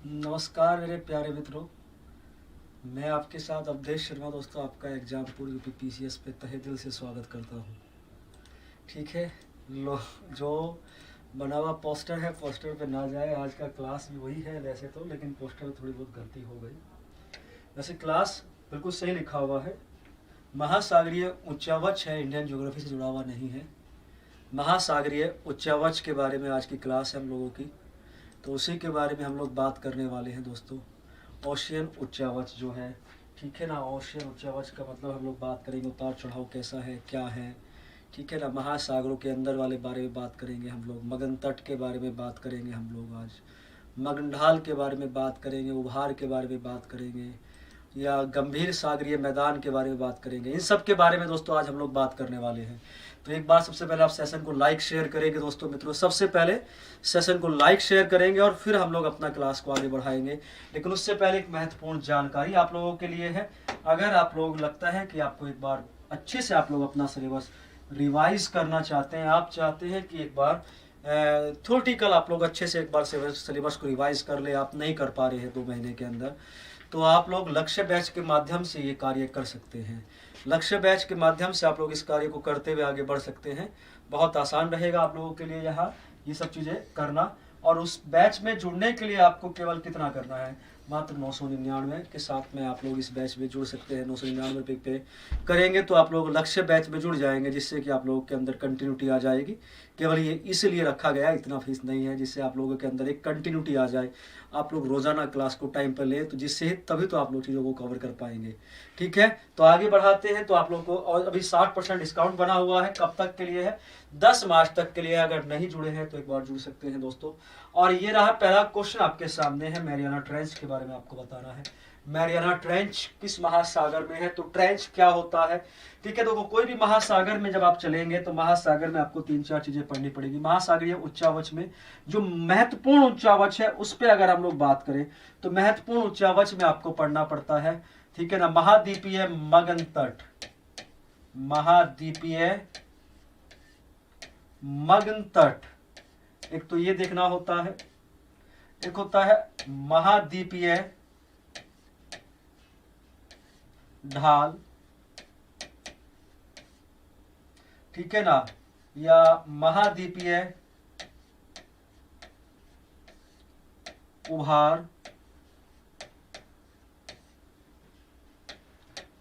नमस्कार मेरे प्यारे मित्रों। मैं आपके साथ अवधेश शर्मा दोस्तों आपका एग्जामपुर यूपी पीसीएस पे तहे दिल से स्वागत करता हूँ। ठीक है, लो जो बना हुआ पोस्टर है पोस्टर पे ना जाए। आज का क्लास भी वही है वैसे तो, लेकिन पोस्टर में थोड़ी बहुत गलती हो गई। वैसे क्लास बिल्कुल सही लिखा हुआ है। महासागरीय उच्चावच है, इंडियन ज्योग्राफी से जुड़ा हुआ नहीं है। महासागरीय उच्चावच के बारे में आज की क्लास है हम लोगों की, तो उसी के बारे में हम लोग बात करने वाले हैं दोस्तों। ओशियन उच्चावच जो है, ठीक है ना, ओशियन उच्चावच का मतलब हम लोग बात करेंगे उतार चढ़ाव कैसा है, क्या है, ठीक है ना। महासागरों के अंदर वाले बारे में बात करेंगे हम लोग, मगन तट के बारे में बात करेंगे हम लोग आज, मगनढाल के बारे में बात करेंगे, उभार के बारे में बात करेंगे, या गंभीर सागरीय मैदान के बारे में बात करेंगे। इन सब के बारे में दोस्तों आज हम लोग बात करने वाले हैं। तो एक बार सबसे पहले आप सेशन को लाइक शेयर करेंगे दोस्तों मित्रों, सबसे पहले सेशन को लाइक शेयर करेंगे और फिर हम लोग अपना क्लास को आगे बढ़ाएंगे। लेकिन उससे पहले एक महत्वपूर्ण जानकारी आप लोगों के लिए है। अगर आप लोग लगता है कि आपको एक बार अच्छे से आप लोग अपना सिलेबस रिवाइज करना चाहते हैं, आप चाहते हैं कि एक बार थ्योरेटिकल आप लोग अच्छे से एक बार सिलेबस को रिवाइज कर ले, आप नहीं कर पा रहे हैं 2 महीने के अंदर, तो आप लोग लक्ष्य बैच के माध्यम से ये कार्य कर सकते हैं। लक्ष्य बैच के माध्यम से आप लोग इस कार्य को करते हुए आगे बढ़ सकते हैं। बहुत आसान रहेगा आप लोगों के लिए यहाँ ये सब चीज़ें करना। और उस बैच में जुड़ने के लिए आपको केवल कितना करना है, मात्र 999 के साथ में आप लोग इस बैच में जुड़ सकते हैं। 999 रुपये पे करेंगे तो आप लोग लक्ष्य बैच में जुड़ जाएंगे, जिससे कि आप लोगों के अंदर कंटिन्यूटी आ जाएगी। केवल ये इसलिए रखा गया है, इतना फीस नहीं है, जिससे आप लोगों के अंदर एक कंटिन्यूटी आ जाए, आप लोग रोजाना क्लास को टाइम पर लें, तो जिससे तभी तो आप लोग चीज़ों को कवर कर पाएंगे। ठीक है, तो आगे बढ़ाते हैं। तो आप लोग को और अभी 60% डिस्काउंट बना हुआ है। कब तक के लिए है? 10 मार्च तक के लिए। अगर नहीं जुड़े हैं तो एक बार जुड़ सकते हैं दोस्तों। और ये रहा पहला क्वेश्चन आपके सामने है, मैरियाना ट्रेंच के बारे में आपको बताना है। मैरियाना ट्रेंच किस महासागर में है? तो ट्रेंच क्या होता है? ठीक है, तो कोई भी महासागर में जब आप चलेंगे तो महासागर में आपको 3-4 चीजें पढ़नी पड़ेगी। महासागरीय उच्चावच में जो महत्वपूर्ण उच्चावच है उस पर अगर हम लोग बात करें तो महत्वपूर्ण उच्चावच में आपको पढ़ना पड़ता है, ठीक है ना, महाद्वीपीय मगन तट। महाद्वीपीय मगन तट, एक तो ये देखना होता है। एक होता है महाद्वीपीय ढाल, ठीक है ना, या महाद्वीपीय उभार।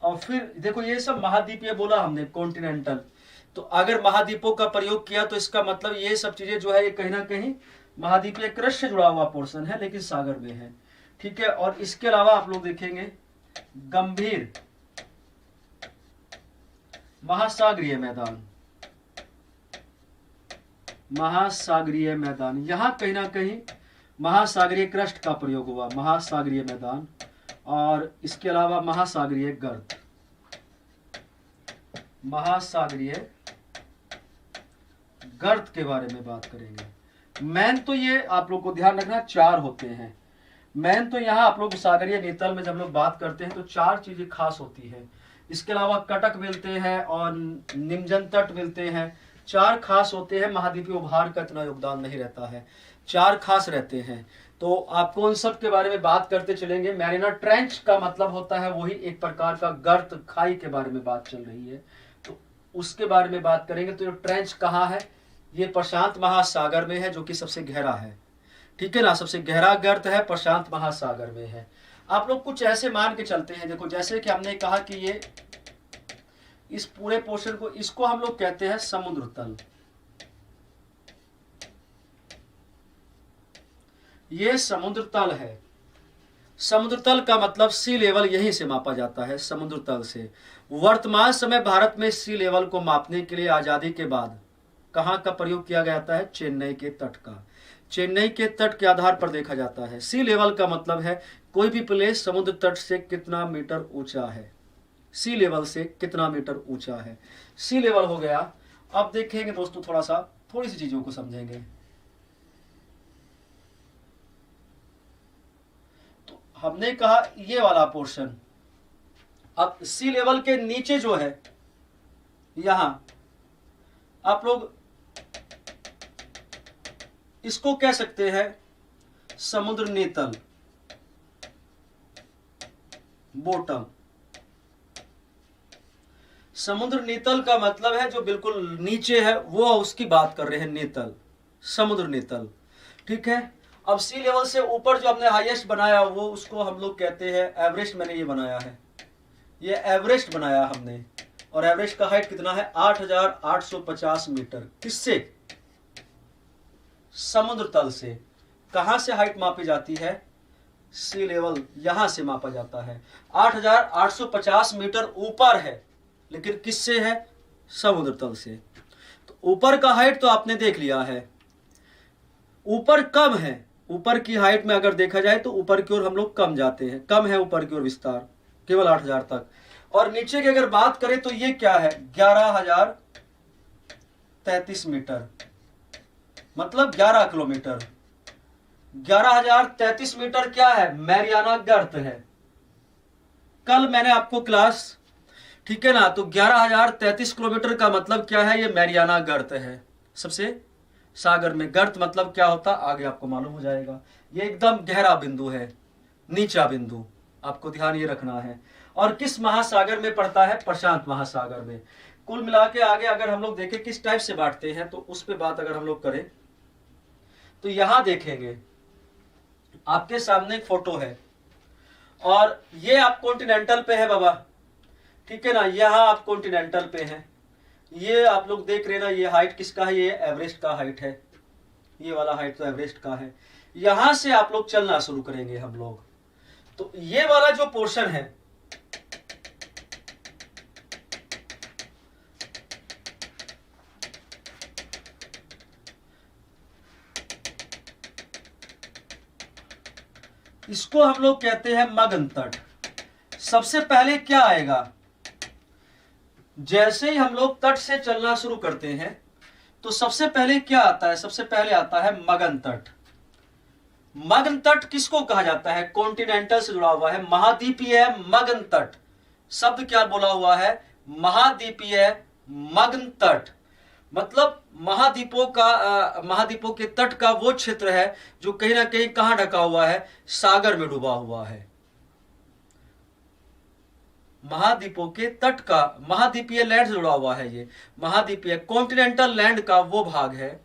और फिर देखो ये सब महाद्वीपीय बोला हमने, कॉन्टिनेंटल। तो अगर महाद्वीपों का प्रयोग किया तो इसका मतलब ये सब चीजें जो है ये कहीं ना कहीं महाद्वीपीय कृष्ण से जुड़ा हुआ पोर्शन है, लेकिन सागर में है। ठीक है, और इसके अलावा आप लोग देखेंगे गंभीर महासागरीय मैदान। महासागरीय मैदान, यहां कहीं ना कहीं महासागरीय क्रस्ट का प्रयोग हुआ, महासागरीय मैदान। और इसके अलावा महासागरीय गर्त, महासागरीय गर्त के बारे में बात करेंगे। मैन तो ये आप लोग को ध्यान रखना 4 होते हैं। मैन तो यहाँ आप लोग सागरीय नीतल में जब लोग बात करते हैं तो 4 चीजें खास होती है। इसके अलावा कटक मिलते हैं और निमजन तट मिलते हैं। 4 खास होते हैं। महाद्वीपीय उभार का इतना योगदान नहीं रहता है, 4 खास रहते हैं। तो आपको उन सब के बारे में बात करते चलेंगे। मैरिना ट्रेंच का मतलब होता है वही एक प्रकार का गर्त, खाई के बारे में बात चल रही है, तो उसके बारे में बात करेंगे। तो ये ट्रेंच कहाँ है? ये प्रशांत महासागर में है, जो कि सबसे गहरा है। ठीक है ना, सबसे गहरा गर्त है, प्रशांत महासागर में है। आप लोग कुछ ऐसे मान के चलते हैं, देखो जैसे कि हमने कहा कि ये इस पूरे पोर्शन को, इसको हम लोग कहते हैं समुद्र तल। ये समुद्र तल है। समुद्र तल का मतलब सी लेवल यहीं से मापा जाता है, समुद्र तल से। वर्तमान समय भारत में सी लेवल को मापने के लिए आजादी के बाद कहां का प्रयोग किया जाता है? चेन्नई के तट का। चेन्नई के तट के आधार पर देखा जाता है। सी लेवल का मतलब है कोई भी प्लेस समुद्र तट से कितना मीटर ऊंचा है, सी लेवल से कितना मीटर ऊंचा है। सी लेवल हो गया। अब देखेंगे दोस्तों थोड़ी सी चीजों को समझेंगे। तो हमने कहा ये वाला पोर्शन, अब सी लेवल के नीचे जो है यहां आप लोग इसको कह सकते हैं समुद्र नीतल। बॉटम। समुद्र नीतल का मतलब है जो बिल्कुल नीचे है, वो उसकी बात कर रहे हैं, नीतल, समुद्र नीतल। ठीक है। अब सी लेवल से ऊपर जो हमने हाईएस्ट बनाया वो उसको हम लोग कहते हैं एवरेस्ट। मैंने ये बनाया है, ये एवरेस्ट बनाया हमने। और एवरेस्ट का हाइट कितना है? 8,850 मीटर। किससे? समुद्र तल से। कहां से हाइट मापी जाती है? सी लेवल, यहां से मापा जाता है। 8,850 मीटर ऊपर है, लेकिन किससे है? समुद्र तल से। तो ऊपर का हाइट तो आपने देख लिया है, ऊपर कम है। ऊपर की हाइट में अगर देखा जाए तो ऊपर की ओर हम लोग कम जाते हैं, कम है ऊपर की ओर विस्तार, केवल 8,000 तक। और नीचे की अगर बात करें तो ये क्या है? 11,033 मीटर, मतलब 11 किलोमीटर। 11,033 मीटर क्या है? मैरियाना गर्त है। कल मैंने आपको क्लास, ठीक है ना, तो 11,033 किलोमीटर का मतलब क्या है? ये मैरियाना गर्त है। सबसे सागर में गर्त मतलब क्या होता, आगे आपको मालूम हो जाएगा। ये एकदम गहरा बिंदु है, नीचा बिंदु, आपको ध्यान ये रखना है। और किस महासागर में पड़ता है? प्रशांत महासागर में। कुल मिला के आगे अगर हम लोग देखें किस टाइप से बांटते हैं, तो उस पे बात अगर हम लोग करें तो यहां देखेंगे आपके सामने एक फोटो है, और ये आप कॉन्टिनेंटल पे है बाबा, ठीक है ना, यहां आप कॉन्टिनेंटल पे हैं। ये आप लोग देख रहे हैं ना, ये हाइट किसका है? ये एवरेस्ट का हाइट है। ये वाला हाइट तो एवरेस्ट का है। यहां से आप लोग चलना शुरू करेंगे हम लोग। तो ये वाला जो पोर्शन है, इसको हम लोग कहते हैं मगन तट। सबसे पहले क्या आएगा? जैसे ही हम लोग तट से चलना शुरू करते हैं तो सबसे पहले क्या आता है? सबसे पहले आता है मगन तट। मगन तट किसको कहा जाता है? कॉन्टिनेंटल से जुड़ा हुआ है, महाद्वीपीय मगन तट। शब्द क्या बोला हुआ है? महाद्वीपीय मगन तट। मतलब महाद्वीपों के तट का वो क्षेत्र है जो कहीं ना कहीं कहां ढका हुआ है? सागर में डूबा हुआ है। महाद्वीपों के तट का, महाद्वीपीय लैंड से जुड़ा हुआ है ये। महाद्वीपीय कॉन्टिनेंटल लैंड का वो भाग है,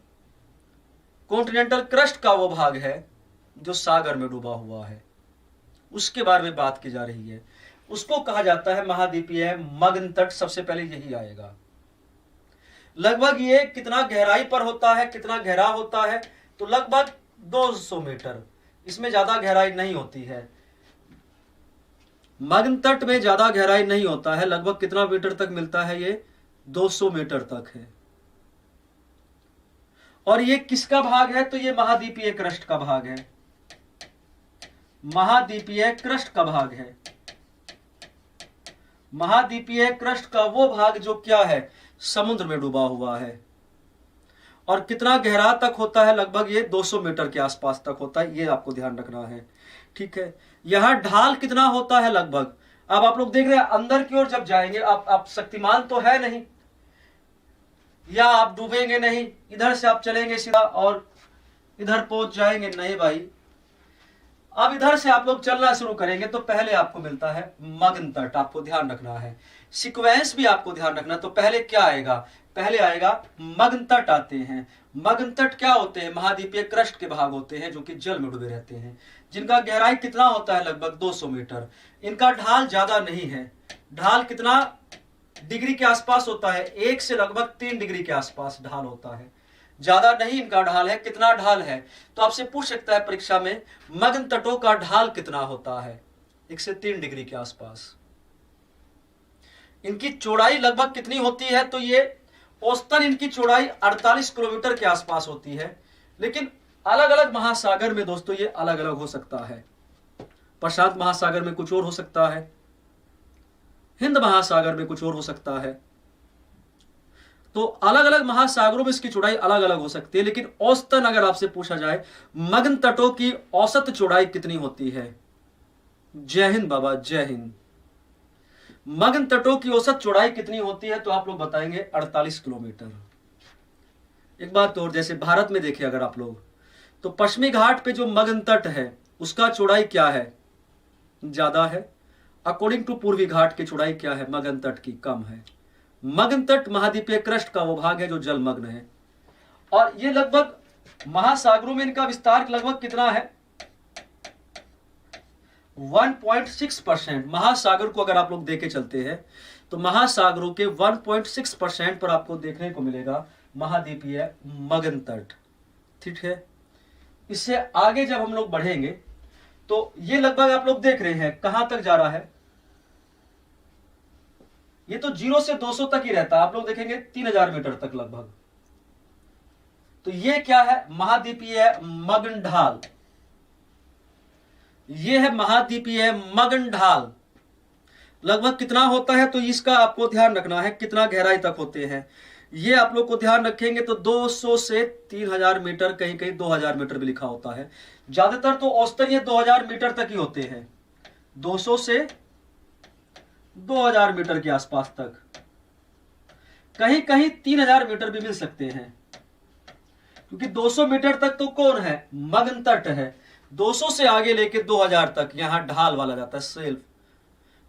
कॉन्टिनेंटल क्रस्ट का वो भाग है जो सागर में डूबा हुआ है, उसके बारे में बात की जा रही है। उसको कहा जाता है महाद्वीपीय मगन तट। सबसे पहले यही आएगा। लगभग ये कितना गहराई पर होता है, कितना गहरा होता है? तो लगभग 200 मीटर, इसमें ज्यादा गहराई नहीं होती है। मगन तट में ज्यादा गहराई नहीं होता है। लगभग कितना मीटर तक मिलता है? ये 200 मीटर तक है। और ये किसका भाग है? तो ये महाद्वीपीय क्रस्ट का भाग है, महाद्वीपीय क्रस्ट का भाग है। महाद्वीपीय क्रस्ट का वो भाग जो क्या है? समुद्र में डूबा हुआ है। और कितना गहरा तक होता है? लगभग ये 200 मीटर के आसपास तक होता है, ये आपको ध्यान रखना है। ठीक है। यहां ढाल कितना होता है? लगभग, अब आप लोग देख रहे हैं अंदर की ओर जब जाएंगे, आप शक्तिमान तो है नहीं, या आप डूबेंगे नहीं, इधर से आप चलेंगे सीधा और इधर पहुंच जाएंगे, नहीं भाई। अब इधर से आप लोग चलना शुरू करेंगे तो पहले आपको मिलता है मगन तट, आपको ध्यान रखना है। सीक्वेंस भी आपको ध्यान रखना। तो पहले क्या आएगा? पहले आएगा मगन तट आते हैं। मगन तट क्या होते हैं? महाद्वीपीय क्रस्ट के भाग होते हैं जो कि जल में डूबे रहते हैं, जिनका गहराई कितना होता है? लगभग 200 मीटर। इनका ढाल ज्यादा नहीं है। ढाल कितना डिग्री के आसपास होता है? 1 से लगभग 3 डिग्री के आसपास ढाल होता है, ज्यादा नहीं इनका ढाल है। कितना ढाल है? तो आपसे पूछ सकता है परीक्षा में, मगन तटों का ढाल कितना होता है? 1 से 3 डिग्री के आसपास। इनकी चौड़ाई लगभग कितनी होती है? तो ये औसतन इनकी चौड़ाई 48 किलोमीटर के आसपास होती है। लेकिन अलग अलग महासागर में दोस्तों ये अलग अलग हो सकता है। प्रशांत महासागर में कुछ और हो सकता है, हिंद महासागर में कुछ और हो सकता है। तो अलग अलग महासागरों में इसकी चौड़ाई अलग अलग हो सकती है। लेकिन औसतन अगर आपसे पूछा जाए मगन तटों की औसत चौड़ाई कितनी होती है? जय हिंद बाबा, जय हिंद। मगन तटों की औसत चौड़ाई कितनी होती है? तो आप लोग बताएंगे 48 किलोमीटर। एक बात और, जैसे भारत में देखिए अगर आप लोग, तो पश्चिमी घाट पे जो मगन तट है उसका चौड़ाई क्या है? ज्यादा है, अकॉर्डिंग टू पूर्वी घाट की चौड़ाई क्या है? मगन तट की कम है। मगन तट महाद्वीपीय क्रस्ट का वो भाग है जो जलमग्न है। और ये लगभग महासागरों में इनका विस्तार लगभग कितना है? 1.6%। महासागर को अगर आप लोग देखे चलते हैं तो महासागरों के 1.6% पर आपको देखने को मिलेगा महाद्वीपीय मगन तट। ठीक है, इससे आगे जब हम लोग बढ़ेंगे तो ये लगभग आप लोग देख रहे हैं कहां तक जा रहा है। ये तो 0 से 200 तक ही रहता है, आप लोग देखेंगे 3000 मीटर तक लगभग। तो ये क्या है? महाद्वीपीय मगन ढाल। ये है महाद्वीपीय मगन ढाल। लगभग कितना होता है तो इसका आपको ध्यान रखना है, कितना गहराई तक होते हैं ये आप लोग को ध्यान रखेंगे तो 200 से 3000 मीटर, कहीं कहीं 2000 मीटर भी लिखा होता है। ज्यादातर तो औसतन ये 2000 मीटर तक ही होते हैं, 200 से 2000 मीटर के आसपास तक। कहीं कहीं 3000 मीटर भी मिल सकते हैं, क्योंकि 200 मीटर तक तो कौन है? मगन तट है। 200 से आगे लेके 2000 तक यहां ढाल वाला जाता है, सेल्फ।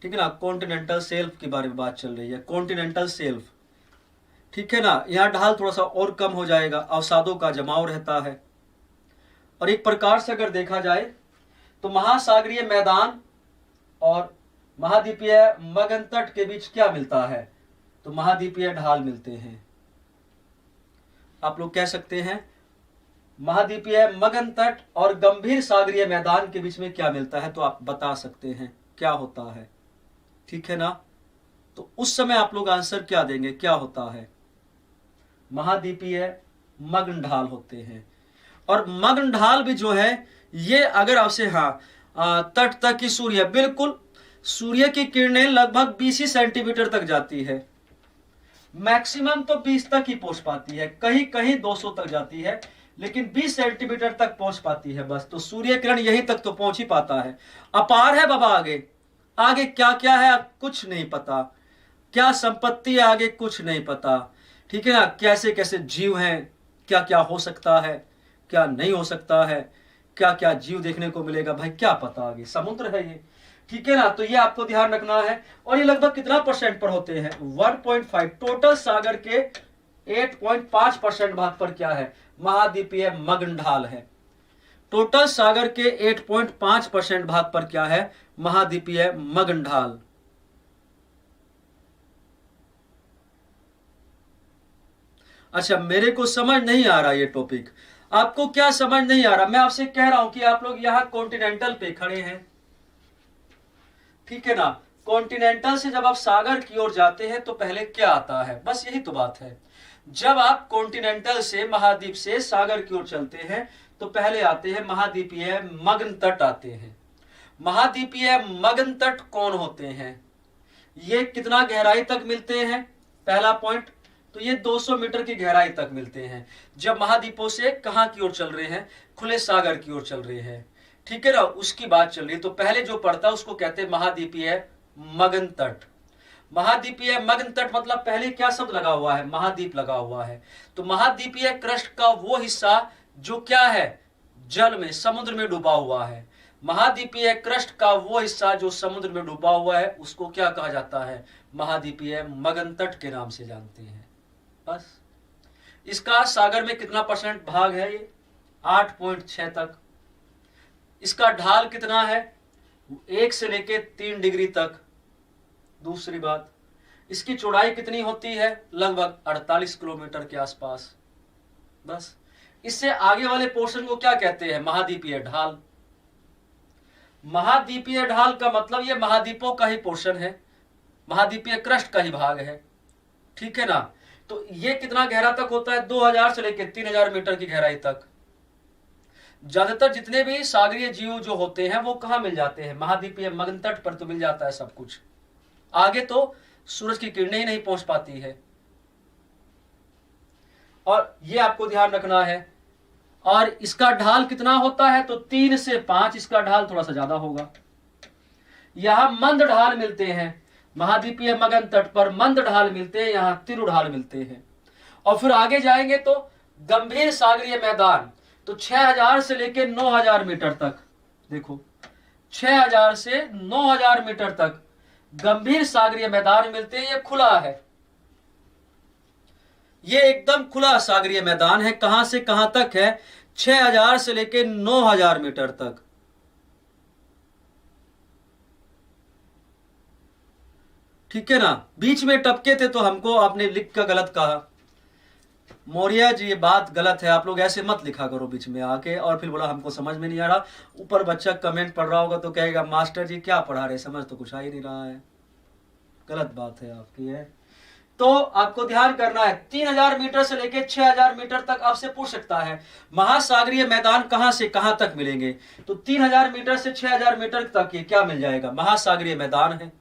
ठीक है ना, कॉन्टिनेंटल सेल्फ के बारे में बात चल रही है, कॉन्टिनेंटल सेल्फ। ठीक है ना, यहां ढाल थोड़ा सा और कम हो जाएगा, अवसादों का जमाव रहता है। और एक प्रकार से अगर देखा जाए तो महासागरीय मैदान और महाद्वीपीय मगन तट के बीच क्या मिलता है? तो महाद्वीपीय ढाल मिलते हैं। आप लोग कह सकते हैं महाद्वीपीय मगन तट और गंभीर सागरीय मैदान के बीच में क्या मिलता है, तो आप बता सकते हैं क्या होता है। ठीक है ना, तो उस समय आप लोग आंसर क्या देंगे? क्या होता है? महाद्वीपीय मगन ढाल होते हैं। और मगन ढाल भी जो है ये अगर आपसे तट तक की सूर्य, बिल्कुल सूर्य की किरणें लगभग 20 सेंटीमीटर तक जाती है, मैक्सिमम तो 20 तक ही पहुंच पाती है, कहीं कहीं 200 तक जाती है, लेकिन 20 सेंटीमीटर तक पहुंच पाती है बस। तो सूर्य किरण यहीं तक तो पहुंच ही पाता है। अपार है बाबा, आगे आगे क्या क्या है कुछ नहीं पता, क्या संपत्ति है आगे कुछ नहीं पता। ठीक है ना, कैसे कैसे जीव हैं, क्या क्या हो सकता है, क्या नहीं हो सकता है, क्या क्या जीव देखने को मिलेगा, भाई क्या पता, आगे समुद्र है ये। ठीक है ना, तो ये आपको ध्यान रखना है। और ये लगभग कितना परसेंट पर होते हैं? 1.5। टोटल सागर के 8.5% भाग पर क्या है? महाद्वीपीय मगन ढाल है। टोटल सागर के 8.5% भाग पर क्या है? महाद्वीपीय मगन ढाल। अच्छा, मेरे को समझ नहीं आ रहा ये टॉपिक, आपको क्या समझ नहीं आ रहा? मैं आपसे कह रहा हूं कि आप लोग यहां कॉन्टिनेंटल पे खड़े हैं, ठीक है ना। कॉन्टिनेंटल से जब आप सागर की ओर जाते हैं तो पहले क्या आता है? बस यही तो बात है। जब आप कॉन्टिनेंटल से, महाद्वीप से सागर की ओर चलते हैं तो पहले आते हैं महाद्वीपीय मगन तट आते हैं। महाद्वीपीय मगन तट कौन होते हैं? ये कितना गहराई तक मिलते हैं? पहला पॉइंट तो ये 200 मीटर की गहराई तक मिलते हैं, जब महाद्वीपों से कहां की ओर चल रहे हैं? खुले सागर की ओर चल रहे हैं। ठीक है ना, उसकी बात चल रही है। तो पहले जो पड़ता है उसको कहते हैं महाद्वीपीय मगन तट। महाद्वीपीय मगन तट मतलब पहले क्या शब्द लगा हुआ है? महाद्वीप लगा हुआ है। तो महाद्वीपीय क्रस्ट का वो हिस्सा जो क्या है? जल में, समुद्र में डूबा हुआ है। महाद्वीपीय क्रस्ट का वो हिस्सा जो समुद्र में डूबा हुआ है उसको क्या कहा जाता है? महाद्वीपीय मगन तट के नाम से जानते हैं। बस। इसका सागर में कितना परसेंट भाग है? ये 8.6 तक। इसका ढाल कितना है? 1 से लेके 3 डिग्री तक। दूसरी बात, इसकी चौड़ाई कितनी होती है? लगभग 48 किलोमीटर के आसपास। बस। इससे आगे वाले पोर्शन को क्या कहते हैं? महाद्वीपीय ढाल। महाद्वीपीय ढाल का मतलब ये महाद्वीपों का ही पोर्शन है, महाद्वीपीय क्रस्ट का ही भाग है। ठीक है ना, तो ये कितना गहरा तक होता है? 2000 से लेकर 3000 मीटर की गहराई तक। ज्यादातर जितने भी सागरीय जीव जो होते हैं वो कहां मिल जाते हैं? महाद्वीपीय मगन तट पर तो मिल जाता है सब कुछ। आगे तो सूरज की किरणें ही नहीं पहुंच पाती है। और ये आपको ध्यान रखना है। और इसका ढाल कितना होता है? तो 3 से 5। इसका ढाल थोड़ा सा ज्यादा होगा। यहां मंद ढाल मिलते हैं, महाद्वीपीय मगन तट पर मंद ढाल मिलते हैं, यहां तिरु ढाल मिलते हैं। और फिर आगे जाएंगे तो गंभीर सागरीय मैदान, तो 6000 से लेकर 9000 मीटर तक। देखो, 6000 से 9000 मीटर तक गंभीर सागरीय मैदान मिलते हैं। ये खुला है, ये एकदम खुला सागरीय मैदान है। कहां से कहां तक है? 6000 से लेकर 9000 मीटर तक। ठीक है ना, बीच में टपके थे तो हमको आपने लिख कर गलत कहा। मौर्य जी ये बात गलत है, आप लोग ऐसे मत लिखा करो बीच में आके और फिर बोला हमको समझ में नहीं आ रहा। ऊपर बच्चा कमेंट पढ़ रहा होगा तो कहेगा मास्टर जी क्या पढ़ा रहे, समझ तो कुछ आ ही नहीं रहा है। गलत बात है आपकी है। तो आपको ध्यान करना है, 3000 मीटर से लेकर 6000 मीटर तक आपसे पूछ सकता है महासागरीय मैदान कहां से कहां तक मिलेंगे। तो 3000 मीटर से 6000 मीटर तक ये क्या मिल जाएगा? महासागरीय मैदान है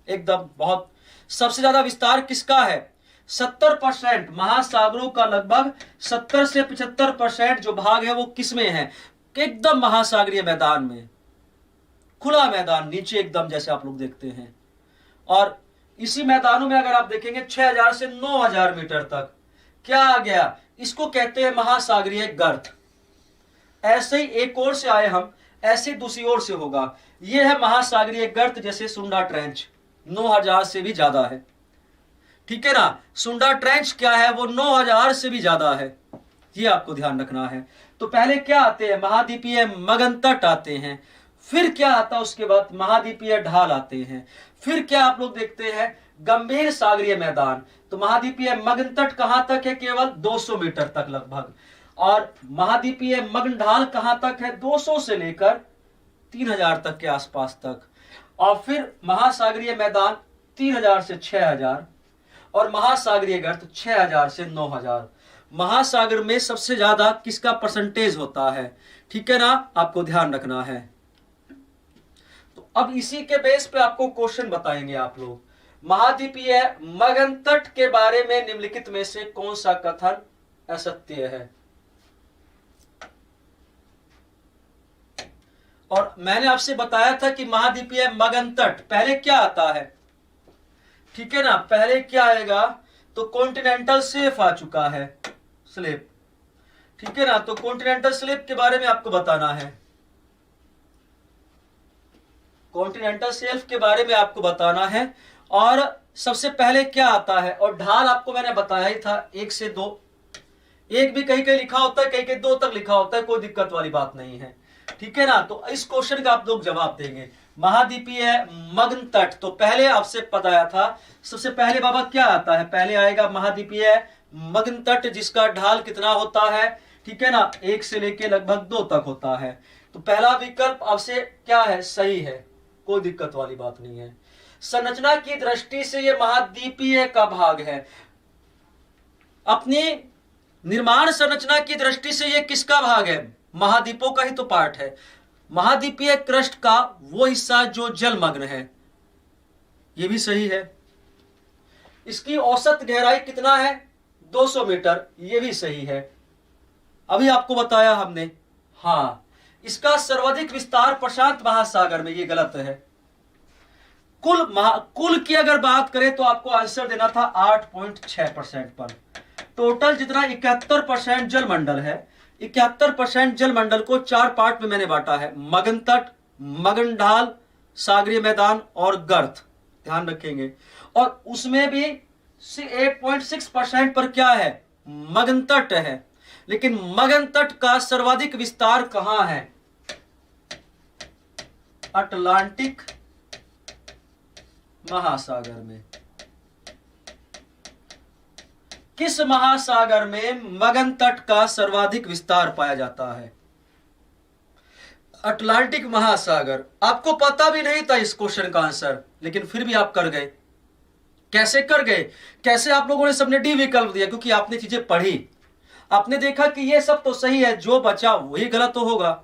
एकदम। बहुत सबसे ज्यादा विस्तार किसका है? 70% महासागरों का लगभग 70 से 75% जो भाग है वो किसमें है? एकदम महासागरीय मैदान में, खुला मैदान नीचे एकदम जैसे आप लोग देखते हैं। और इसी मैदानों में अगर आप देखेंगे 6000 से 9000 मीटर तक क्या आ गया? इसको कहते हैं महासागरीय गर्त। ऐसे ही एक ओर से आए हम, ऐसे दूसरी ओर से होगा। यह है महासागरीय गर्त, जैसे सुंडा ट्रेंच 9000 से भी ज्यादा है। ठीक है ना, सुंडा ट्रेंच क्या है? वो 9000 से भी ज्यादा है, ये आपको ध्यान रखना है। तो पहले क्या आते हैं? महाद्वीपीय मगन तट आते हैं। फिर क्या आता है उसके बाद? महाद्वीपीय ढाल आते हैं। फिर क्या आप लोग देखते हैं? गंभीर सागरीय मैदान। तो महाद्वीपीय मगन तट कहां तक है? केवल 200 मीटर तक लगभग। और महाद्वीपीय मगन ढाल कहां तक है? 200 से लेकर 3000 तक के आसपास तक। और फिर महासागरीय मैदान 3000 से 6000 और महासागरीय गर्त 6000 से 9000। महासागर में सबसे ज्यादा किसका परसेंटेज होता है? ठीक है ना, आपको ध्यान रखना है। तो अब इसी के बेस पे आपको क्वेश्चन बताएंगे आप लोग। महाद्वीपीय मगन तट के बारे में निम्नलिखित में से कौन सा कथन असत्य है? और मैंने आपसे बताया था कि महाद्वीपीय मगन तट पहले क्या आता है? ठीक है ना, पहले क्या आएगा? तो कॉन्टिनेंटल शेल्फ आ चुका है, स्लेब। ठीक है ना, तो कॉन्टिनेंटल शेल्फ के बारे में आपको बताना है। कॉन्टिनेंटल शेल्फ के बारे में आपको बताना है। और सबसे पहले क्या आता है? और ढाल आपको मैंने बताया ही था 1 से 2। एक भी कहीं कहीं लिखा होता है, कहीं कहीं 2 तक लिखा होता है, कोई दिक्कत वाली बात नहीं है। ठीक है ना, तो इस क्वेश्चन का आप लोग जवाब देंगे। महाद्वीपीय मगन तट, तो पहले आपसे बताया था, सबसे पहले बाबा क्या आता है? पहले आएगा महाद्वीपीय मगन तट, जिसका ढाल कितना होता है? ठीक है ना, 1 से लेके लगभग 2 तक होता है। तो पहला विकल्प आपसे क्या है? सही है, कोई दिक्कत वाली बात नहीं है। संरचना की दृष्टि से यह महाद्वीपीय का भाग है। अपनी निर्माण संरचना की दृष्टि से यह किसका भाग है? महाद्वीपों का ही तो पार्ट है। महाद्वीपीय क्रस्ट का वो हिस्सा जो जलमग्न है, यह भी सही है। इसकी औसत गहराई कितना है? 200 मीटर, यह भी सही है, अभी आपको बताया हमने। हाँ, इसका सर्वाधिक विस्तार प्रशांत महासागर में, यह गलत है। कुल की अगर बात करें तो आपको आंसर देना था 8.6% पर। टोटल जितना 71% जलमंडल है, 71% जलमंडल को 4 पार्ट में मैंने बांटा है। मगन तट, मगन ढाल, सागरीय मैदान और गर्त, ध्यान रखेंगे। और उसमें भी 8.6% पर क्या है? मगन तट है। लेकिन मगन तट का सर्वाधिक विस्तार कहां है? अटलांटिक महासागर में। किस महासागर में मगन तट का सर्वाधिक विस्तार पाया जाता है? अटलांटिक महासागर। आपको पता भी नहीं था इस क्वेश्चन का आंसर, लेकिन फिर भी आप कर गए। कैसे कर गए? कैसे आप लोगों ने सबने डी विकल्प दिया? क्योंकि आपने चीजें पढ़ी, आपने देखा कि ये सब तो सही है, जो बचा वही गलत तो होगा।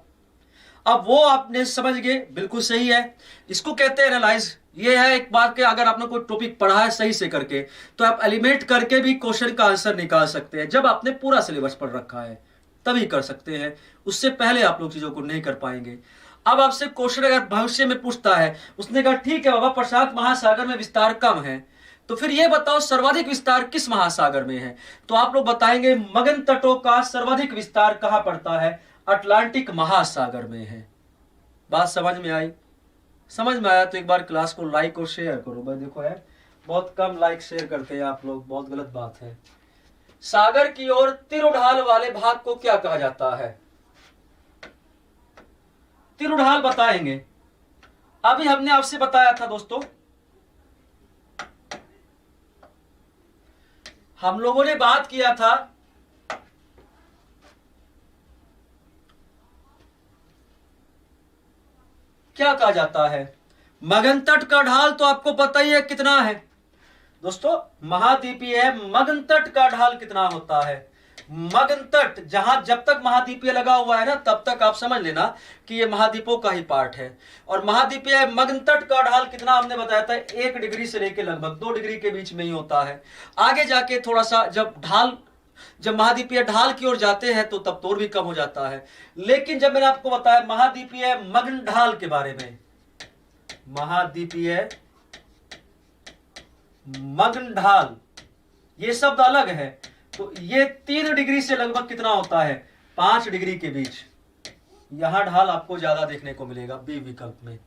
अब वो आपने समझ गए, बिल्कुल सही है। इसको कहते हैं एनालाइज। ये है एक बात कि अगर आपने कोई टॉपिक पढ़ा है सही से करके, तो आप एलिमेंट करके भी क्वेश्चन का आंसर निकाल सकते हैं। जब आपने पूरा सिलेबस पढ़ रखा है तभी कर सकते हैं, उससे पहले आप लोग चीजों को नहीं कर पाएंगे। अब आपसे क्वेश्चन अगर भविष्य में पूछता है, उसने कहा ठीक है बाबा प्रशांत महासागर में विस्तार कम है, तो फिर ये बताओ सर्वाधिक विस्तार किस महासागर में है? तो आप लोग बताएंगे मगन तटों का सर्वाधिक विस्तार कहां पड़ता है? अटलांटिक महासागर में है। बात समझ में आई? समझ में आया तो एक बार क्लास को लाइक और शेयर करो। भाई देखो है, बहुत कम लाइक शेयर करते हैं आप लोग, बहुत गलत बात है। सागर की ओर तिर उड़ाल वाले भाग को क्या कहा जाता है? तिर उड़ाल बताएंगे। अभी हमने आपसे बताया था दोस्तों, हम लोगों ने बात किया था क्या कहा जाता है? मगन तट का ढाल तो आपको पता ही है कितना है दोस्तों, महाद्वीपीय मगन तट का ढाल कितना होता है? मगन तट, जहां जब तक महाद्वीपीय लगा हुआ है ना तब तक आप समझ लेना कि ये महाद्वीपों का ही पार्ट है। और महाद्वीपीय मगन तट का ढाल कितना हमने बताया था? 1 डिग्री से लेकर लगभग 2 डिग्री के बीच में ही होता है। आगे जाके थोड़ा सा जब महाद्वीपीय ढाल की ओर जाते हैं तो तब तो और भी कम हो जाता है। लेकिन जब मैंने आपको बताया महाद्वीपीय मगन ढाल के बारे में, महाद्वीपीय मगन ढाल ये शब्द अलग है, तो ये 3 डिग्री से लगभग कितना होता है? 5 डिग्री के बीच। यहां ढाल आपको ज्यादा देखने को मिलेगा बी विकल्प में।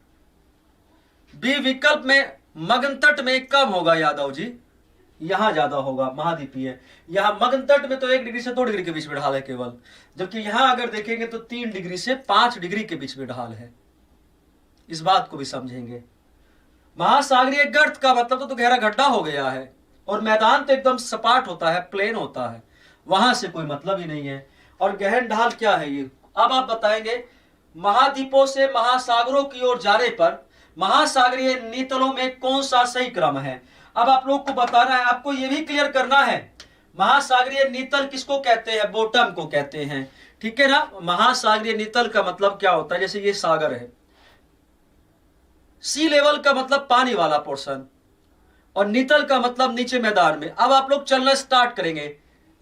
बी विकल्प में मगन तट में कम होगा यादव जी, यहां ज्यादा होगा महाद्वीपीय। यहां मगन तट में तो 1 डिग्री से 2 डिग्री के बीच में ढाल है केवल, जबकि यहां अगर देखेंगे तो 3 डिग्री से 5 डिग्री के बीच में ढाल है। इस बात को भी समझेंगे। महासागरीय गर्त का मतलब तो गहरा गड्ढा हो गया है, और मैदान तो एकदम सपाट होता है, प्लेन होता है, वहां से कोई मतलब ही नहीं है। और गहन ढाल क्या है ये? अब आप बताएंगे महाद्वीपों से महासागरों की ओर जाने पर महासागरीय नीतलों में कौन सा सही क्रम है? अब आप लोग को बताना है, आपको यह भी क्लियर करना है महासागरीय नीतल किसको कहते हैं? बॉटम को कहते हैं, ठीक है ना। महासागरीय नीतल का मतलब क्या होता है? जैसे ये सागर है, सी लेवल का मतलब पानी वाला पोर्शन, और नीतल का मतलब नीचे मैदान में। अब आप लोग चलना स्टार्ट करेंगे,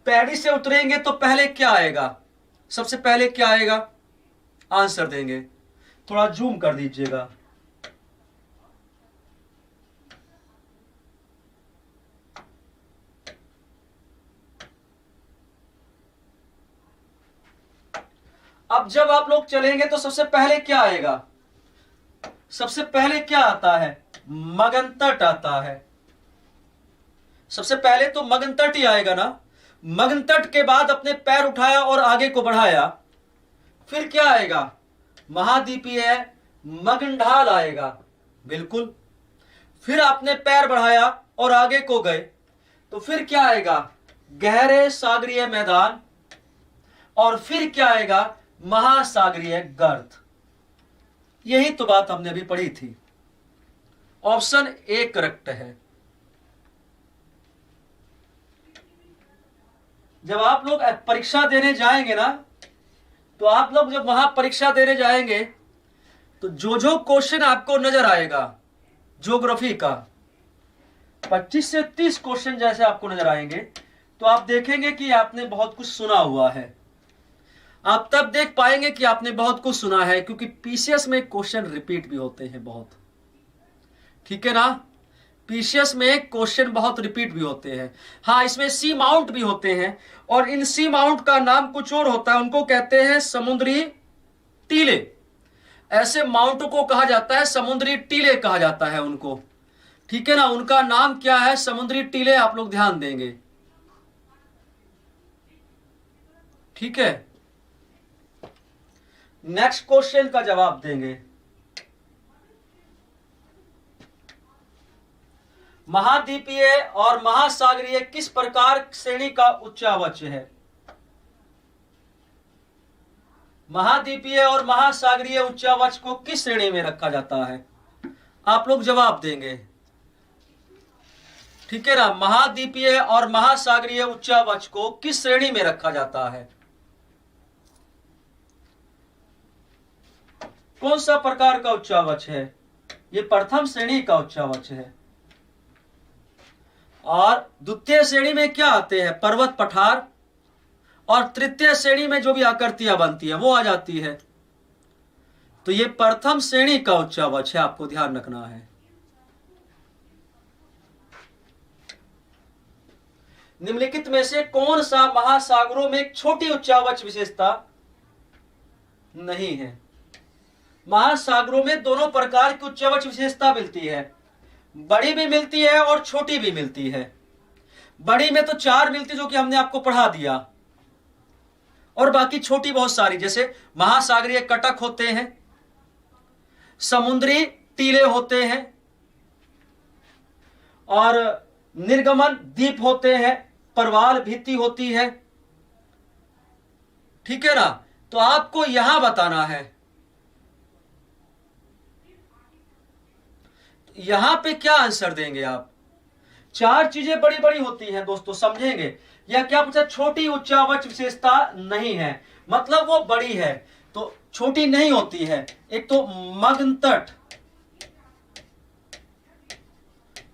पैड़ी से उतरेंगे तो पहले क्या आएगा? सबसे पहले क्या आएगा? आंसर देंगे, थोड़ा जूम कर दीजिएगा। अब जब आप लोग चलेंगे तो सबसे पहले क्या आएगा? सबसे पहले क्या आता है? मगन तट आता है। सबसे पहले तो मगन तट ही आएगा ना। मगन तट के बाद अपने पैर उठाया और आगे को बढ़ाया, फिर क्या आएगा? महाद्वीपीय मगन ढाल आएगा, बिल्कुल। फिर आपने पैर बढ़ाया और आगे को गए तो फिर क्या आएगा? गहरे सागरीय मैदान, और फिर क्या आएगा? महासागरीय गर्त। यही तो बात हमने अभी पढ़ी थी। ऑप्शन ए करेक्ट है। जब आप लोग परीक्षा देने जाएंगे ना, तो आप लोग जब वहां परीक्षा देने जाएंगे तो जो क्वेश्चन आपको नजर आएगा ज्योग्राफी का, 25 से 30 क्वेश्चन जैसे आपको नजर आएंगे, तो आप देखेंगे कि आपने बहुत कुछ सुना हुआ है। आप तब देख पाएंगे कि आपने बहुत कुछ सुना है, क्योंकि पीसीएस में क्वेश्चन रिपीट भी होते हैं बहुत, ठीक है ना। पीसीएस में क्वेश्चन बहुत रिपीट भी होते हैं। हाँ, इसमें सी माउंट भी होते हैं, और इन सी माउंट का नाम कुछ और होता है, उनको कहते हैं समुद्री टीले। ऐसे माउंट को कहा जाता है समुद्री टीले कहा जाता है उनको, ठीक है ना। उनका नाम क्या है? समुद्री टीले। आप लोग ध्यान देंगे, ठीक है। नेक्स्ट क्वेश्चन का जवाब देंगे। महाद्वीपीय और महासागरीय किस प्रकार श्रेणी का उच्चावच है? महाद्वीपीय और महासागरीय उच्चावच को किस श्रेणी में रखा जाता है? आप लोग जवाब देंगे, ठीक है ना। महाद्वीपीय और महासागरीय उच्चावच को किस श्रेणी में रखा जाता है? कौन सा प्रकार का उच्चावच है? ये प्रथम श्रेणी का उच्चावच है। और द्वितीय श्रेणी में क्या आते हैं? पर्वत पठार, और तृतीय श्रेणी में जो भी आकृतियां बनती है वो आ जाती है। तो ये प्रथम श्रेणी का उच्चावच है, आपको ध्यान रखना है। निम्नलिखित में से कौन सा महासागरों में एक छोटी उच्चावच विशेषता नहीं है? महासागरों में दोनों प्रकार की उच्चवच विशेषता मिलती है, बड़ी भी मिलती है और छोटी भी मिलती है। बड़ी में तो 4 मिलती जो कि हमने आपको पढ़ा दिया, और बाकी छोटी बहुत सारी, जैसे महासागरीय कटक होते हैं, समुद्री टीले होते हैं, और निर्गमन द्वीप होते हैं, परवाल भित्ति होती है। ठीक है ना। तो आपको यहां बताना है, यहां पे क्या आंसर देंगे आप। 4 चीजें बड़ी बड़ी होती हैं दोस्तों, समझेंगे। या क्या पूछा, छोटी उच्चावच विशेषता नहीं है, मतलब वो बड़ी है, तो छोटी नहीं होती है। एक तो मग्न तट,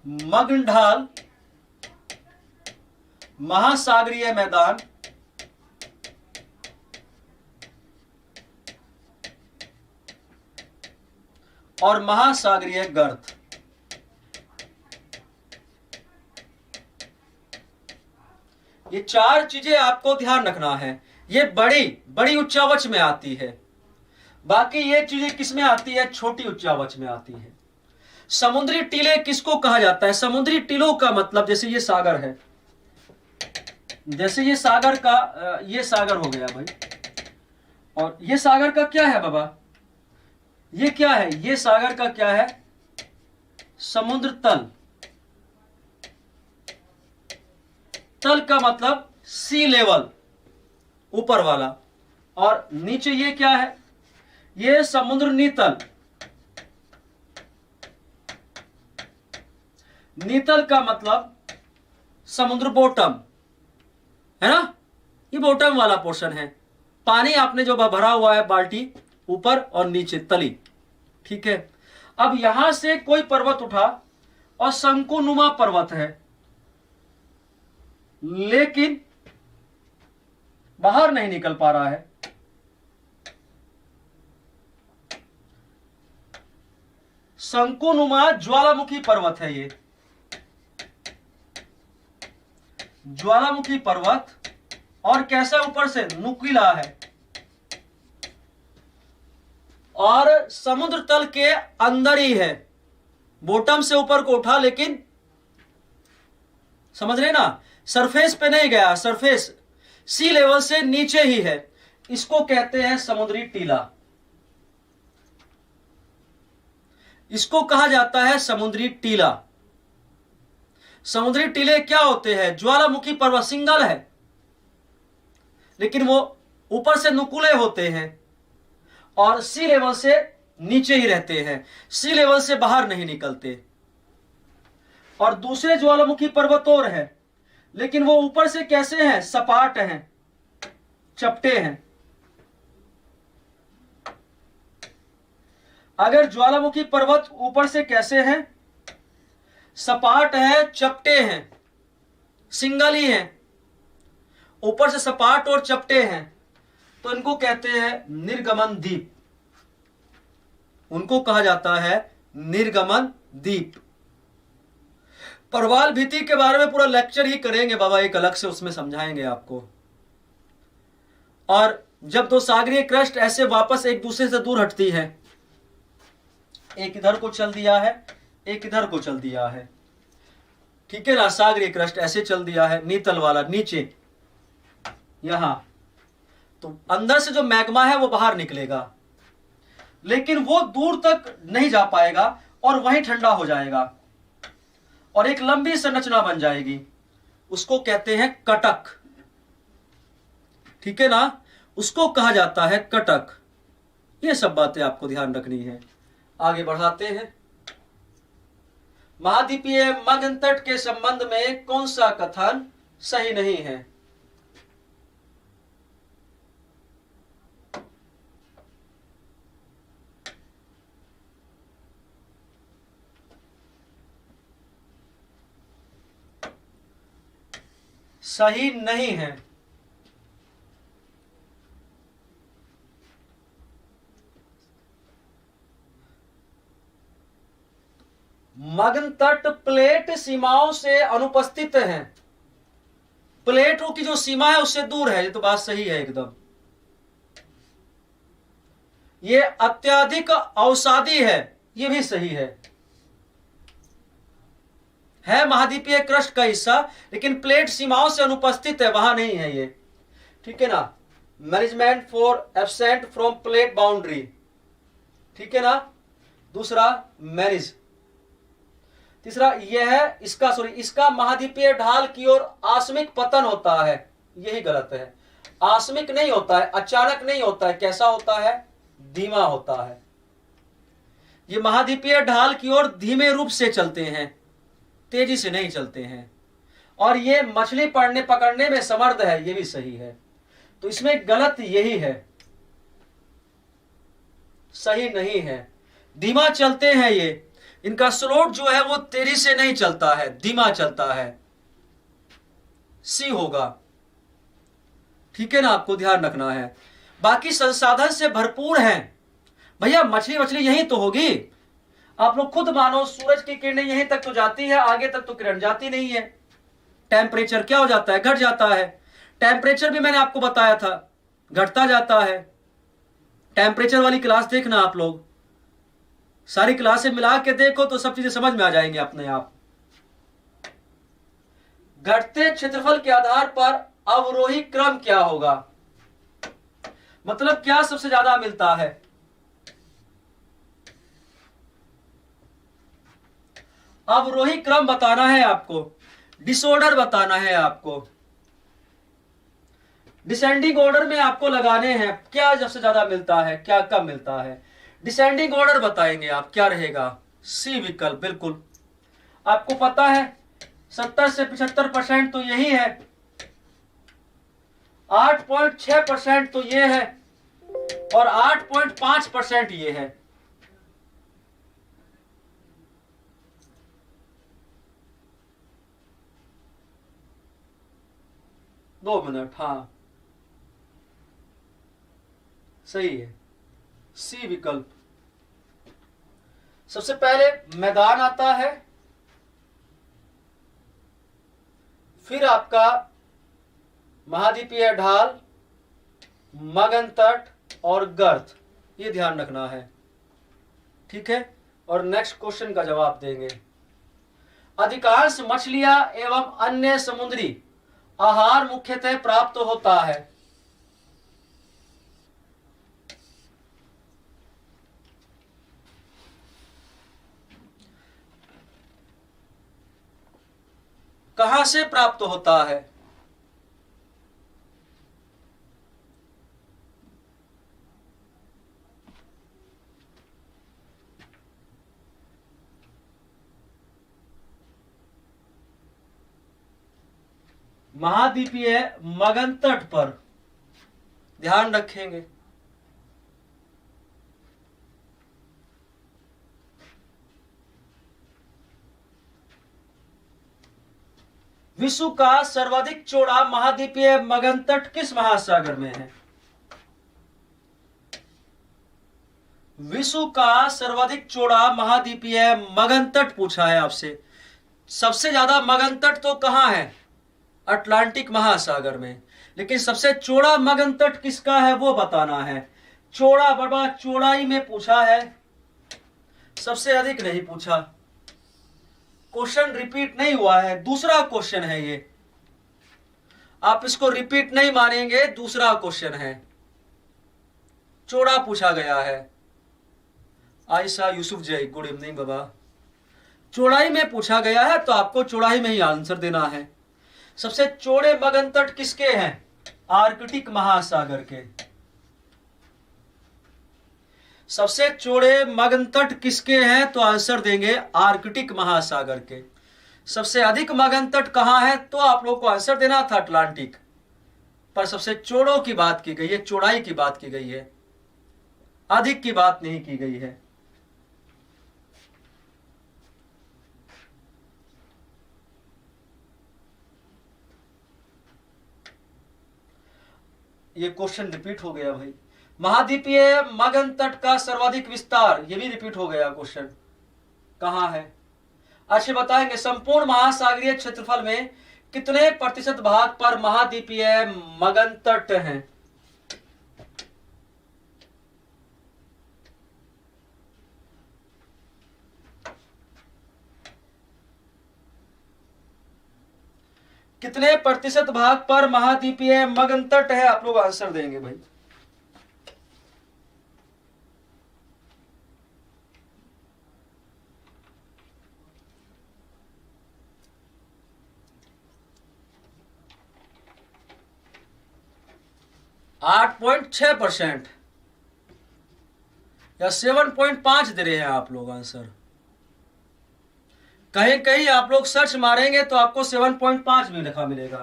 मग्न ढाल, महासागरीय मैदान, और महासागरीय गर्त। ये 4 चीजें आपको ध्यान रखना है। ये बड़ी बड़ी उच्चावच में आती है, बाकी ये चीजें किस में आती है, छोटी उच्चावच में आती है। समुद्री टीले किसको कहा जाता है, समुद्री टीलों का मतलब, जैसे ये सागर है, जैसे ये सागर का, ये सागर हो गया भाई, और ये सागर का क्या है बाबा, ये क्या है, ये सागर का क्या है, समुद्र तल। तल का मतलब सी लेवल, ऊपर वाला, और नीचे ये क्या है, ये समुद्र नीतल। नीतल का मतलब समुद्र बॉटम, है ना, ये बॉटम वाला पोर्शन है। पानी आपने जो भरा हुआ है बाल्टी, ऊपर और नीचे तली। ठीक है। अब यहां से कोई पर्वत उठा और शंकुनुमा पर्वत है, लेकिन बाहर नहीं निकल पा रहा है। शंकुनुमा ज्वालामुखी पर्वत है, ये ज्वालामुखी पर्वत, और कैसा ऊपर से नुकीला है, और समुद्र तल के अंदर ही है। बॉटम से ऊपर को उठा, लेकिन समझ रहे ना, सरफेस पे नहीं गया, सरफेस सी लेवल से नीचे ही है। इसको कहते हैं समुद्री टीला, इसको कहा जाता है समुद्री टीला। समुद्री टीले क्या होते हैं, ज्वालामुखी पर्वत सिंगल है, लेकिन वो ऊपर से नुकीले होते हैं और सी लेवल से नीचे ही रहते हैं, सी लेवल से बाहर नहीं निकलते। और दूसरे ज्वालामुखी पर्वत और है, लेकिन वो ऊपर से कैसे हैं, सपाट हैं, चपटे हैं। अगर ज्वालामुखी पर्वत ऊपर से कैसे हैं, सपाट है, चपटे हैं, सिंगल ही हैं, ऊपर से सपाट और चपटे हैं, तो इनको कहते हैं निर्गमन द्वीप। उनको कहा जाता है निर्गमन द्वीप। परवाल भित्ति के बारे में पूरा लेक्चर ही करेंगे बाबा, एक अलग से, उसमें समझाएंगे आपको। और जब दो सागरीय क्रस्ट ऐसे वापस एक दूसरे से दूर हटती है, एक इधर को चल दिया है, एक इधर को चल दिया है, ठीक है ना, सागरीय क्रस्ट ऐसे चल दिया है, नीतल वाला नीचे यहां, तो अंदर से जो मैग्मा है वो बाहर निकलेगा, लेकिन वो दूर तक नहीं जा पाएगा और वहीं ठंडा हो जाएगा और एक लंबी संरचना बन जाएगी, उसको कहते हैं कटक। ठीक है ना, उसको कहा जाता है कटक। ये सब बातें आपको ध्यान रखनी है। आगे बढ़ाते हैं। महाद्वीपीय मग्न तट के संबंध में कौन सा कथन सही नहीं है? सही नहीं है। मग्न तट प्लेट सीमाओं से अनुपस्थित है, प्लेटों की जो सीमा है उससे दूर है, ये तो बात सही है एकदम। ये अत्यधिक अवसादी है, ये भी सही है महाद्वीपीय क्रस्ट का हिस्सा, लेकिन प्लेट सीमाओं से अनुपस्थित है, वहां नहीं है ये, ठीक है ना। Management for absent from plate boundary, ठीक है ना। दूसरा मैरिज। तीसरा यह है इसका महाद्वीपीय ढाल की ओर आकस्मिक पतन होता है, यही गलत है। आकस्मिक नहीं होता है, अचानक नहीं होता है, कैसा होता है, धीमा होता है। ये महाद्वीपीय ढाल की ओर धीमे रूप से चलते हैं, तेजी से नहीं चलते हैं। और ये मछली पकड़ने में समर्थ है, ये भी सही है। तो इसमें गलत यही है, सही नहीं है। धीमा चलते हैं ये, इनका स्लोट जो है वो तेजी से नहीं चलता है, धीमा चलता है, सी होगा, ठीक है ना। आपको ध्यान रखना है। बाकी संसाधन से भरपूर हैं भैया, मछली यहीं तो होगी। आप लोग खुद मानो, सूरज की किरणें यहीं तक तो जाती है, आगे तक तो किरण जाती नहीं है। टेम्परेचर क्या हो जाता है, घट जाता है। टेम्परेचर भी मैंने आपको बताया था, घटता जाता है। टेम्परेचर वाली क्लास देखना आप लोग, सारी क्लासें मिला के देखो तो सब चीजें समझ में आ जाएंगे अपने आप। घटते क्षेत्रफल के आधार पर अवरोही क्रम क्या होगा, मतलब क्या सबसे ज्यादा मिलता है। अवरोही क्रम बताना है आपको, डिसऑर्डर बताना है आपको। डिसेंडिंग ऑर्डर में आपको लगाने हैं, क्या सबसे ज्यादा मिलता है, क्या कम मिलता है। डिसेंडिंग ऑर्डर बताएंगे आप, क्या रहेगा, सी विकल्प। बिल्कुल आपको पता है 70 से 75% तो यही है, 8.6% तो ये है, और 8.5% ये है। दो मिनट, हाँ सही है, सी विकल्प। सबसे पहले मैदान आता है, फिर आपका महाद्वीपीय ढाल, मगन तट और गर्त, ये ध्यान रखना है, ठीक है। और नेक्स्ट क्वेश्चन का जवाब देंगे। अधिकांश मछलियां एवं अन्य समुद्री आहार मुख्यतः प्राप्त होता है। कहां से प्राप्त होता है, महाद्वीपीय मगन तट पर, ध्यान रखेंगे। विश्व का सर्वाधिक चौड़ा महाद्वीपीय मगन तट किस महासागर में है। विश्व का सर्वाधिक चौड़ा महाद्वीपीय मगन तट पूछा है आपसे। सबसे ज्यादा मगन तट तो कहां है, अटलांटिक महासागर में, लेकिन सबसे चौड़ा मगन तट किसका है वो बताना है। चौड़ा बड़ा चौड़ाई में पूछा है, सबसे अधिक नहीं पूछा। क्वेश्चन रिपीट नहीं हुआ है, दूसरा क्वेश्चन है ये, आप इसको रिपीट नहीं मानेंगे, दूसरा क्वेश्चन है, चौड़ा पूछा गया है। आयशा यूसुफ जय, गुड इवनिंग बाबा। चौड़ाई में पूछा गया है तो आपको चौड़ाई में ही आंसर देना है। सबसे चौड़े मगन तट किसके हैं, आर्कटिक महासागर के। सबसे चौड़े मगन तट किसके हैं तो आंसर देंगे आर्कटिक महासागर के। सबसे अधिक मगन तट कहां है तो आप लोग को आंसर देना था अटलांटिक, पर सबसे चौड़ों की बात की गई है, चौड़ाई की बात की गई है, अधिक की बात नहीं की गई है। ये क्वेश्चन रिपीट हो गया भाई। महाद्वीपीय मगन तट का सर्वाधिक विस्तार, ये भी रिपीट हो गया क्वेश्चन, कहां है। अच्छा बताएंगे, संपूर्ण महासागरीय क्षेत्रफल में कितने प्रतिशत भाग पर महाद्वीपीय मगन तट हैं। कितने प्रतिशत भाग पर महाद्वीपीय मगन तट है? आप लोग आंसर देंगे भाई। आठ 8.6% या 7.5 दे रहे हैं आप लोग आंसर। कहीं कहीं आप लोग सर्च मारेंगे तो आपको 7.5 भी लिखा मिलेगा,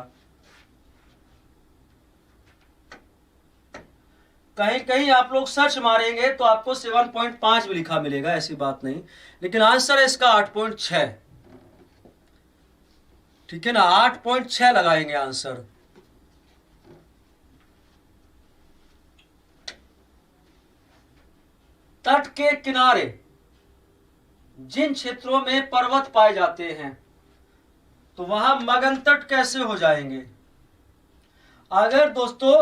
कहीं कहीं आप लोग सर्च मारेंगे तो आपको 7.5 भी लिखा मिलेगा, ऐसी बात नहीं, लेकिन आंसर है इसका 8.6। ठीक है ना, 8.6 लगाएंगे आंसर। तट के किनारे जिन क्षेत्रों में पर्वत पाए जाते हैं तो वहां मगन तट कैसे हो जाएंगे? अगर दोस्तों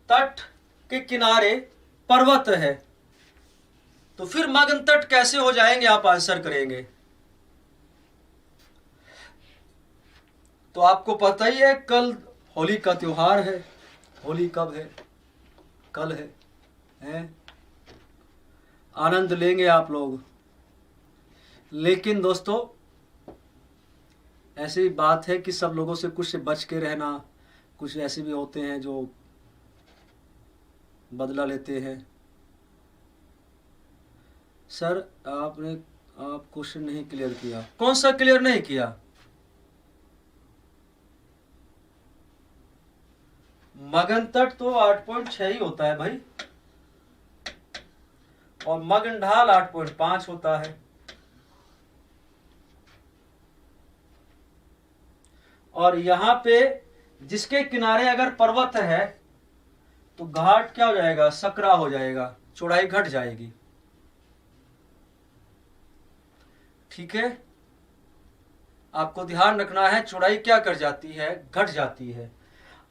तट के किनारे पर्वत है तो फिर मगन तट कैसे हो जाएंगे? आप आंसर करेंगे। तो आपको पता ही है कल होली का त्योहार है। होली कब है? कल है? आनंद लेंगे आप लोग। लेकिन दोस्तों ऐसी बात है कि सब लोगों से कुछ बच के रहना, कुछ ऐसे भी होते हैं जो बदला लेते हैं। सर आप क्वेश्चन नहीं क्लियर किया। कौन सा क्लियर नहीं किया? मगन तट तो 8.6 ही होता है भाई, और मगन ढाल 8.5 होता है। और यहां पे जिसके किनारे अगर पर्वत है तो घाट क्या हो जाएगा? सकरा हो जाएगा, चौड़ाई घट जाएगी। ठीक है, आपको ध्यान रखना है, चौड़ाई क्या कर जाती है? घट जाती है।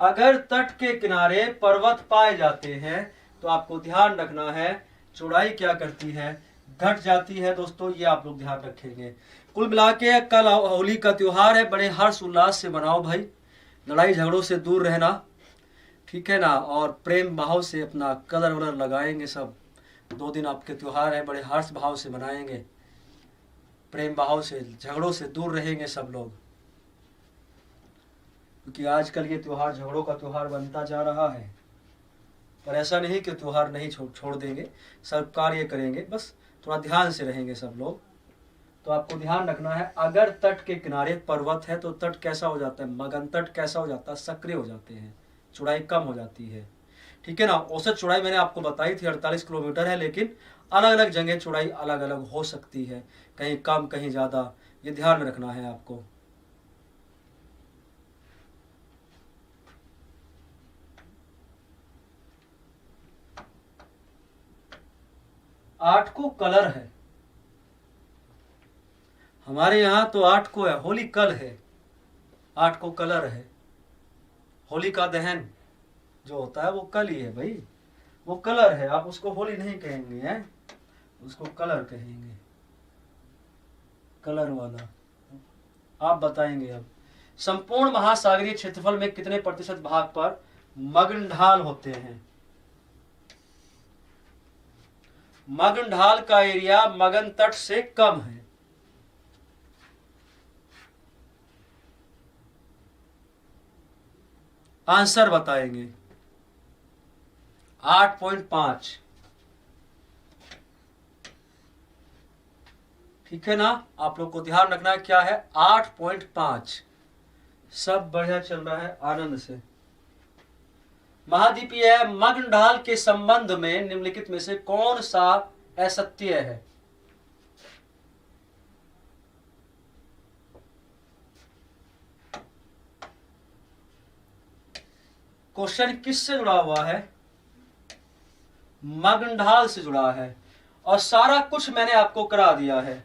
अगर तट के किनारे पर्वत पाए जाते हैं तो आपको ध्यान रखना है, चौड़ाई क्या करती है? घट जाती है। दोस्तों ये आप लोग ध्यान रखेंगे। कुल मिला के कल होली का त्योहार है, बड़े हर्ष उल्लास से मनाओ भाई, लड़ाई झगड़ों से दूर रहना, ठीक है ना, और प्रेम भाव से अपना कलर वलर लगाएंगे सब। 2 दिन आपके त्योहार है, बड़े हर्ष भाव से मनाएंगे, प्रेम भाव से, झगड़ों से दूर रहेंगे सब लोग, क्योंकि आजकल ये त्योहार झगड़ों का त्योहार बनता जा रहा है। पर ऐसा नहीं कि त्योहार नहीं छोड़ देंगे, सब कार्य करेंगे, बस थोड़ा ध्यान से रहेंगे सब लोग। तो आपको ध्यान रखना है, अगर तट के किनारे पर्वत है तो तट कैसा हो जाता है? मगन तट कैसा हो जाता है? सक्रिय हो जाते हैं, चौड़ाई कम हो जाती है। ठीक है ना। औसत चौड़ाई मैंने आपको बताई थी 48 किलोमीटर है, लेकिन अलग अलग जगह चौड़ाई अलग अलग हो सकती है, कहीं कम कहीं ज़्यादा, ये ध्यान में रखना है आपको। आठ को कलर है हमारे यहाँ, तो 8 को है, होली कल है, 8 को कलर है। होली का दहन जो होता है वो कल ही है भाई, वो कलर है, आप उसको होली नहीं कहेंगे हैं, उसको कलर कहेंगे, कलर वाला। आप बताएंगे अब संपूर्ण महासागरीय क्षेत्रफल में कितने प्रतिशत भाग पर मगन ढाल होते हैं? मगन ढाल का एरिया मगन तट से कम है। आंसर बताएंगे। 8.5। ठीक है ना, आप लोग को ध्यान रखना है क्या है? 8.5। सब बढ़िया चल रहा है आनंद से। महाद्वीपीय मगन ढाल के संबंध में निम्नलिखित में से कौन सा असत्य है? क्वेश्चन किससे जुड़ा हुआ है? मगन ढाल से जुड़ा है, और सारा कुछ मैंने आपको करा दिया है।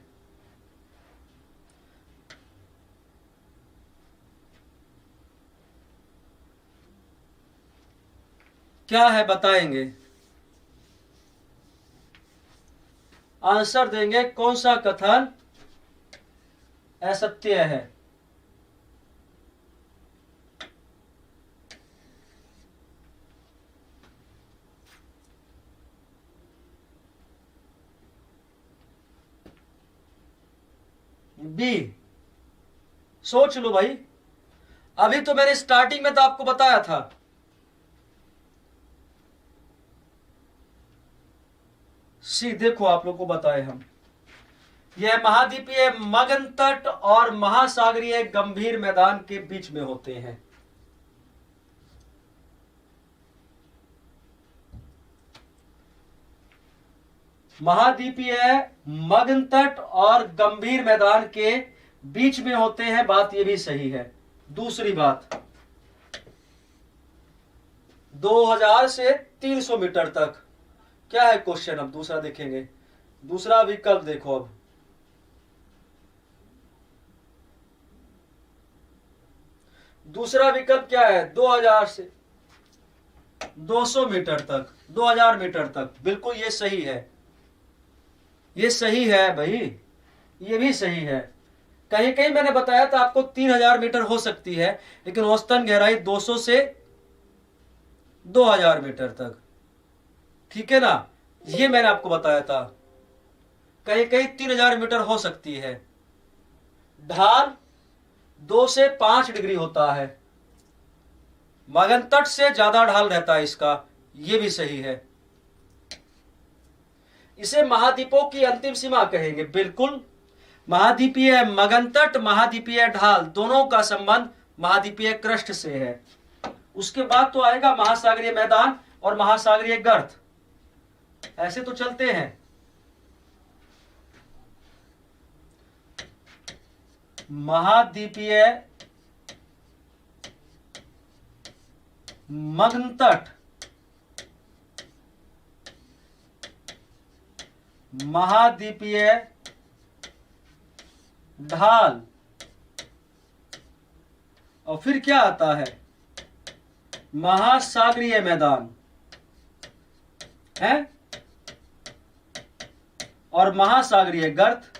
क्या है बताएंगे, आंसर देंगे। कौन सा कथन असत्य है? बी? सोच लो भाई, अभी तो मैंने स्टार्टिंग में तो आपको बताया था। सी, देखो आप लोग को बताए हम, यह महाद्वीपीय मगन तट और महासागरीय गंभीर मैदान के बीच में होते हैं। महाद्वीपीय मगन तट और गंभीर मैदान के बीच में होते हैं, बात यह भी सही है। दूसरी बात, 2000 से 300 मीटर तक, क्या है क्वेश्चन? अब दूसरा देखेंगे, दूसरा विकल्प देखो। अब दूसरा विकल्प क्या है? 2000 से 200 मीटर तक, 2000 मीटर तक, बिल्कुल ये सही है, ये सही है भाई, ये भी सही है। कहीं कहीं मैंने बताया था आपको 3000 मीटर हो सकती है, लेकिन औसतन गहराई 200 से 2000 मीटर तक, ठीक है ना, ये मैंने आपको बताया था। कहीं कहीं 3000 मीटर हो सकती है। ढाल 2 से 5 डिग्री होता है, मगन तट से ज्यादा ढाल रहता है इसका, यह भी सही है। इसे महाद्वीपों की अंतिम सीमा कहेंगे, बिल्कुल। महाद्वीपीय मगन तट, महाद्वीपीय ढाल, दोनों का संबंध महाद्वीपीय क्रस्ट से है। उसके बाद तो आएगा महासागरीय मैदान और महासागरीय गर्त, ऐसे तो चलते हैं। महाद्वीपीय मगन तट, महाद्वीपीय ढाल, और फिर क्या आता है? महासागरीय मैदान है और महासागरीय गर्त।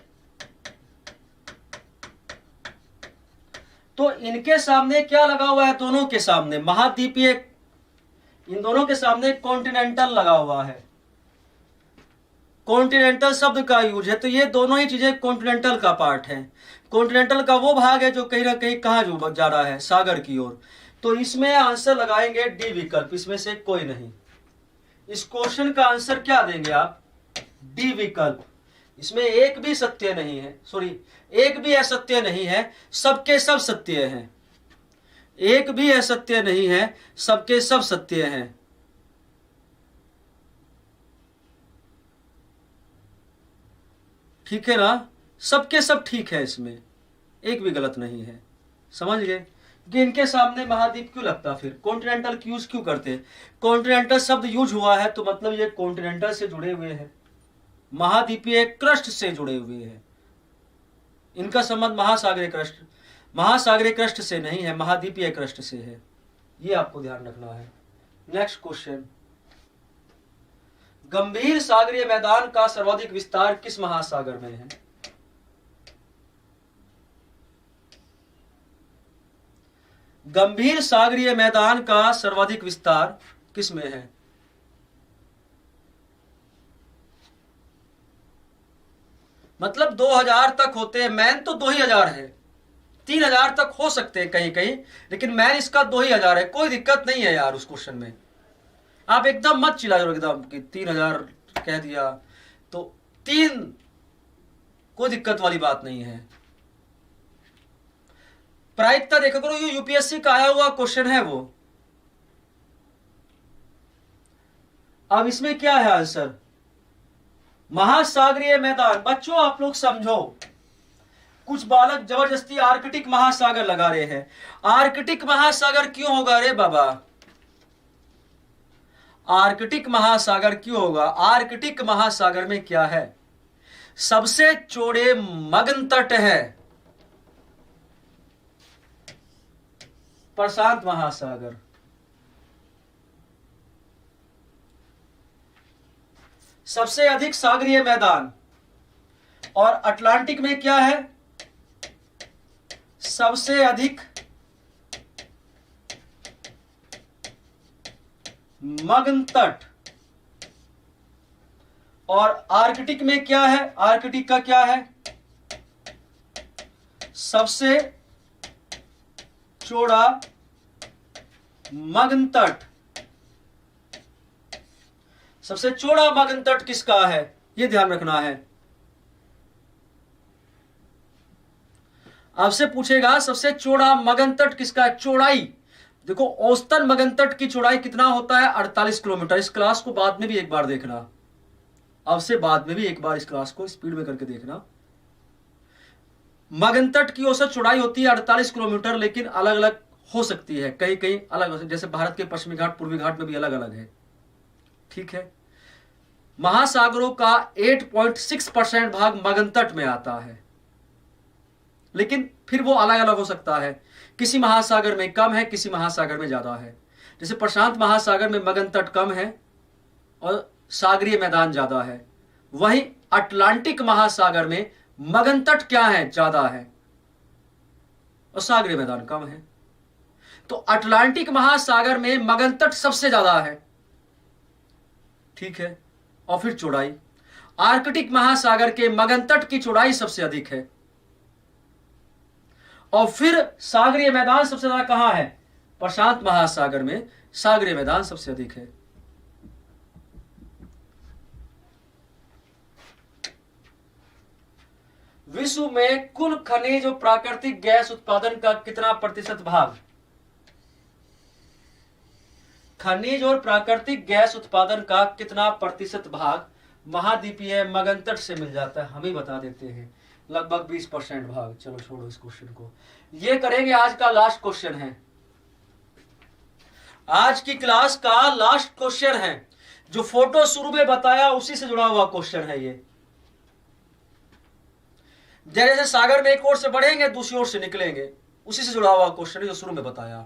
तो इनके सामने क्या लगा हुआ है? दोनों के सामने महाद्वीपीय, इन दोनों के सामने कॉन्टिनेंटल लगा हुआ है। कॉन्टिनेंटल शब्द का यूज है, तो ये दोनों ही चीजें कॉन्टिनेंटल का पार्ट है। कॉन्टिनेंटल का वो भाग है जो कहीं ना कहीं कहां जो जा रहा है, सागर की ओर। तो इसमें आंसर लगाएंगे डी विकल्प, इसमें से कोई नहीं। इस क्वेश्चन का आंसर क्या देंगे आप? डी विकल्प। इसमें एक भी सत्य नहीं है, सॉरी, एक भी असत्य नहीं है, सबके सब सत्य हैं। एक भी असत्य नहीं है, सबके सब सत्य हैं। ठीक है ना, सबके सब ठीक है, इसमें एक भी गलत नहीं है। समझ गए कि इनके सामने महाद्वीप क्यों लगता, फिर कॉन्टिनेंटल यूज क्यों करते? कॉन्टिनेंटल शब्द यूज हुआ है तो मतलब ये कॉन्टिनेंटल से जुड़े हुए हैं, महाद्वीपीय क्रस्ट से जुड़े हुए हैं। इनका संबंध महासागरीय क्रस्ट से नहीं है, महाद्वीपीय क्रस्ट से है। ये आपको ध्यान रखना है। नेक्स्ट क्वेश्चन, गंभीर सागरीय मैदान का सर्वाधिक विस्तार किस महासागर में है? गंभीर सागरीय मैदान का सर्वाधिक विस्तार किस में है? मतलब 2000 तक होते हैं, मैन तो 2000 है, 3000 तक हो सकते हैं कहीं कहीं, लेकिन मैन इसका 2000 है। कोई दिक्कत नहीं है यार उस क्वेश्चन में, आप एकदम मत चिल्लाओ एकदम कि 3000 कह दिया तो 3, कोई दिक्कत वाली बात नहीं है। प्रायिकता देखा करो, ये यूपीएससी का आया हुआ क्वेश्चन है वो। अब इसमें क्या है आंसर? महासागरीय मैदान। बच्चों आप लोग समझो, कुछ बालक जबरदस्ती आर्कटिक महासागर लगा रहे हैं। आर्कटिक महासागर क्यों होगा रे बाबा? आर्कटिक महासागर क्यों होगा? आर्कटिक महासागर में क्या है? सबसे चौड़े मगन तट है प्रशांत महासागर। सबसे अधिक सागरीय मैदान। और अटलांटिक में क्या है? सबसे अधिक मगन तट। और आर्कटिक में क्या है? आर्कटिक का क्या है? सबसे चौड़ा मगन तट, सबसे चौड़ा मगन तट किसका है, यह ध्यान रखना है। आपसे पूछेगा सबसे चौड़ा मगन तट किसका है, चौड़ाई। देखो औसतन मगन तट की चौड़ाई कितना होता है, 48 किलोमीटर। इस क्लास को बाद में भी एक बार देखना, अब से बाद में भी एक बार इस क्लास को स्पीड में करके देखना। मगन तट की औसत चौड़ाई होती है 48 किलोमीटर, लेकिन अलग अलग हो सकती है, कहीं कहीं अलग हो सकती है, जैसे भारत के पश्चिमी घाट पूर्वी घाट में भी अलग अलग है। ठीक है, महासागरों का 8.6% भाग मगन तट में आता है, लेकिन फिर वो अलग अलग हो सकता है। किसी महासागर में कम है, किसी महासागर में ज्यादा है। जैसे प्रशांत महासागर में मगन तट कम है और सागरीय मैदान ज्यादा है। वहीं अटलांटिक महासागर में मगन तट क्या है, ज्यादा है और सागरीय मैदान कम है। तो अटलांटिक महासागर में मगन तट सबसे ज्यादा है। ठीक है, और फिर चौड़ाई, आर्कटिक महासागर के मगन तट की चौड़ाई सबसे अधिक है। और फिर सागरीय मैदान सबसे ज्यादा कहां है, प्रशांत महासागर में सागरीय मैदान सबसे अधिक है। विश्व में कुल खनिज और प्राकृतिक गैस उत्पादन का कितना प्रतिशत भाग, खनिज और प्राकृतिक गैस उत्पादन का कितना प्रतिशत भाग महाद्वीपीय मगन तट से मिल जाता है, हम ही बता देते हैं, लगभग 20% भाग। चलो छोड़ो इस क्वेश्चन को, ये करेंगे आज का लास्ट क्वेश्चन है, आज की क्लास का लास्ट क्वेश्चन है। जो फोटो शुरू में बताया उसी से जुड़ा हुआ क्वेश्चन है ये। जैसे सागर में एक ओर से बढ़ेंगे दूसरी ओर से निकलेंगे, उसी से जुड़ा हुआ क्वेश्चन है जो शुरू में बताया।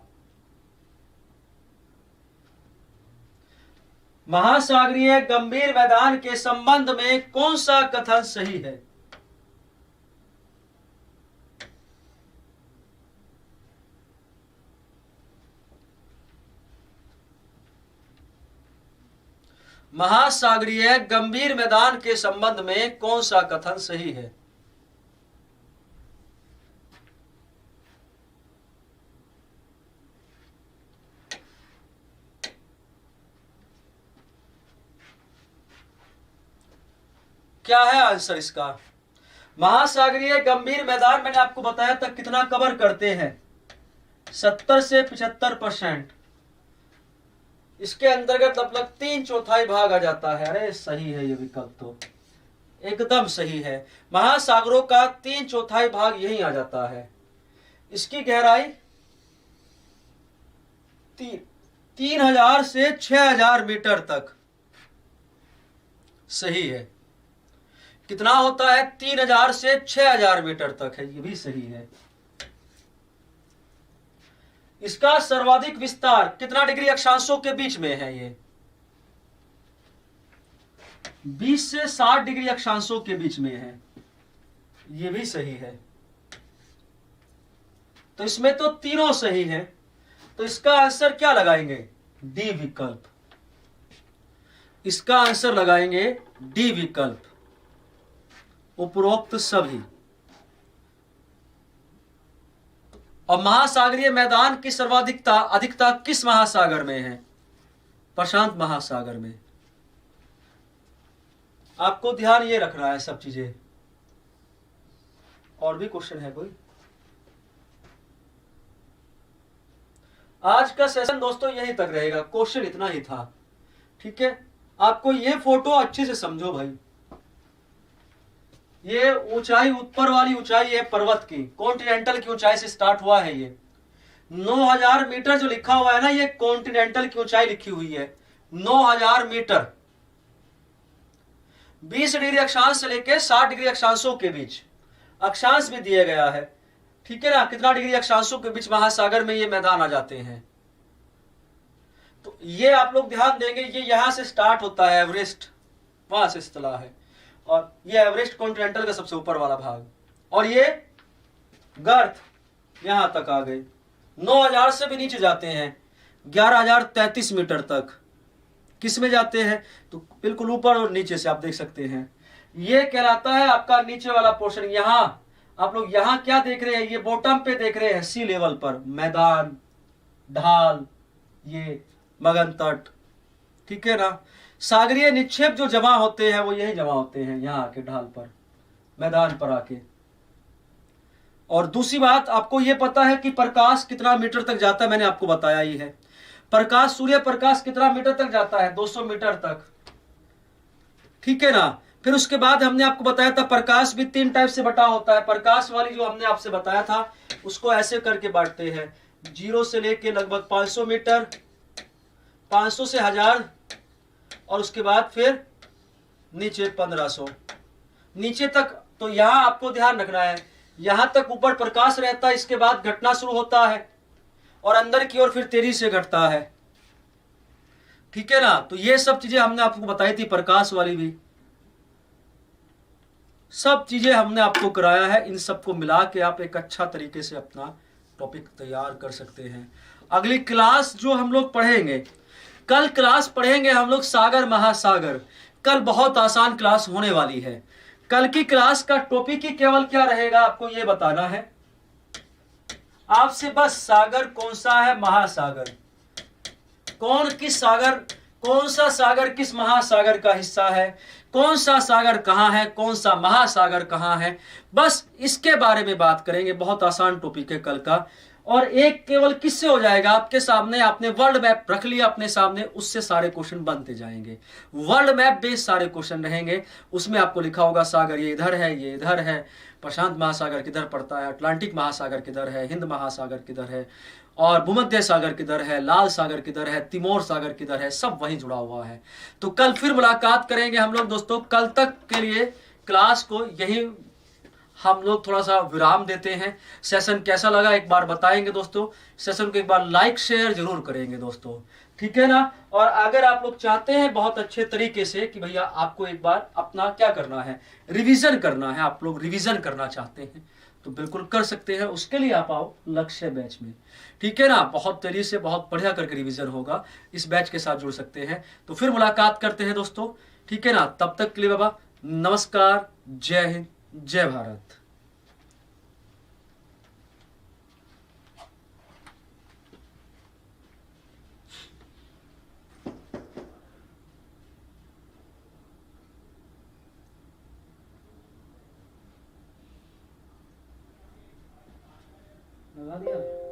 महासागरीय गंभीर मैदान के संबंध में कौन सा कथन सही है, महासागरीय गंभीर मैदान के संबंध में कौन सा कथन सही है। क्या है आंसर इसका, महासागरीय गंभीर मैदान मैंने आपको बताया था कितना कवर करते हैं, 70 से 75%। इसके अंतर्गत लगभग 3/4 भाग आ जाता है। अरे सही है ये विकल्प, तो एकदम सही है, महासागरों का 3/4 भाग यही आ जाता है। इसकी गहराई 3000 से 6000 मीटर तक सही है। कितना होता है, 3000 से 6000 मीटर तक है, ये भी सही है। इसका सर्वाधिक विस्तार कितना डिग्री अक्षांशों के बीच में है, ये 20 से 60 डिग्री अक्षांशों के बीच में है, ये भी सही है। तो इसमें तो तीनों सही है, तो इसका आंसर क्या लगाएंगे, डी विकल्प। इसका आंसर लगाएंगे डी विकल्प, उपरोक्त सभी। और महासागरीय मैदान की सर्वाधिकता अधिकता किस महासागर में है, प्रशांत महासागर में। आपको ध्यान ये रखना है सब चीजें। और भी क्वेश्चन है कोई? आज का सेशन दोस्तों यहीं तक रहेगा, क्वेश्चन इतना ही था। ठीक है, आपको ये फोटो अच्छे से समझो भाई। ये ऊंचाई, ऊपर वाली ऊंचाई है पर्वत की, कॉन्टिनेंटल की ऊंचाई से स्टार्ट हुआ है। ये 9000 मीटर जो लिखा हुआ है ना, ये कॉन्टिनेंटल की ऊंचाई लिखी हुई है 9000 मीटर। 20 डिग्री अक्षांश से लेकर 60 डिग्री अक्षांशों के बीच, अक्षांश भी दिया गया है। ठीक है ना, कितना डिग्री अक्षांशों के बीच महासागर में ये मैदान आ जाते हैं। तो ये आप लोग ध्यान देंगे, ये यहां से स्टार्ट होता है, एवरेस्ट वहां से स्थला है, और ये एवरेस्ट कॉन्टिनेंटल का सबसे ऊपर वाला भाग, और ये गर्थ यहां तक आ गए। 9000 से भी नीचे जाते हैं, 11033 मीटर तक। किस में जाते हैं, तो बिल्कुल ऊपर और नीचे से आप देख सकते हैं। ये कहलाता है आपका नीचे वाला पोर्शन। यहां आप लोग यहाँ क्या देख रहे हैं, ये बॉटम पे देख रहे हैं सी लेवल पर मैदान, ढाल, ये मगन तट, ठीक है ना। सागरीय निक्षेप जो जमा होते हैं वो यही जमा होते हैं यहाँ आके ढाल पर, मैदान पर आके। और दूसरी बात आपको ये पता है कि प्रकाश कितना मीटर तक जाता है, मैंने आपको बताया ही है। प्रकाश, सूर्य प्रकाश कितना मीटर तक जाता है, 200 मीटर तक, ठीक है ना। फिर उसके बाद हमने आपको बताया था प्रकाश भी 3 टाइप से बटा होता है। प्रकाश वाली जो हमने आपसे बताया था उसको ऐसे करके बांटते हैं, 0 से लेके लगभग 500 मीटर, 500 से 1000, और उसके बाद फिर नीचे 1500, नीचे तक। तो यहां आपको ध्यान रखना है, यहां तक ऊपर प्रकाश रहता है, इसके बाद घटना शुरू होता है और अंदर की ओर फिर तेजी से घटता है, ठीक है ना। तो ये सब चीजें हमने आपको बताई थी, प्रकाश वाली भी सब चीजें हमने आपको कराया है। इन सबको मिला के आप एक अच्छा तरीके से अपना टॉपिक तैयार कर सकते हैं। अगली क्लास जो हम लोग पढ़ेंगे, कल क्लास पढ़ेंगे हम लोग सागर महासागर। कल बहुत आसान क्लास होने वाली है। कल की क्लास का टॉपिक ही केवल क्या रहेगा, आपको यह बताना है आपसे बस, सागर कौन सा है, महासागर कौन किस सागर, कौन सा सागर किस महासागर का हिस्सा है, कौन सा सागर कहां है, कौन सा महासागर कहां है, बस इसके बारे में बात करेंगे। बहुत आसान टॉपिक है कल का। और एक केवल किससे हो जाएगा, आपके सामने आपने वर्ल्ड मैप रख लिया अपने सामने, उससे सारे क्वेश्चन बनते जाएंगे। वर्ल्ड मैप बेस्ड सारे क्वेश्चन रहेंगे, उसमें आपको लिखा होगा सागर ये इधर है, ये इधर है, प्रशांत महासागर किधर पड़ता है, अटलांटिक महासागर किधर है, हिंद महासागर किधर है, और भूमध्य सागर किधर है, लाल सागर किधर है, तिमोर सागर किधर है, सब वहीं जुड़ा हुआ है। तो कल फिर मुलाकात करेंगे हम लोग दोस्तों। कल तक के लिए क्लास को यही हम लोग थोड़ा सा विराम देते हैं। सेशन कैसा लगा एक बार बताएंगे दोस्तों, सेशन को एक बार लाइक शेयर जरूर करेंगे दोस्तों, ठीक है ना। और अगर आप लोग चाहते हैं बहुत अच्छे तरीके से कि भैया आपको एक बार अपना क्या करना है, रिवीजन करना है, आप लोग रिवीजन करना चाहते हैं तो बिल्कुल कर सकते हैं। उसके लिए आप आओ लक्ष्य बैच में, ठीक है ना। बहुत तेजी से बहुत बढ़िया करके रिवीजन होगा, इस बैच के साथ जुड़ सकते हैं। तो फिर मुलाकात करते हैं दोस्तों, ठीक है ना। तब तक के लिए बाबा नमस्कार, जय हिंद, जय भारत। लगा दिया।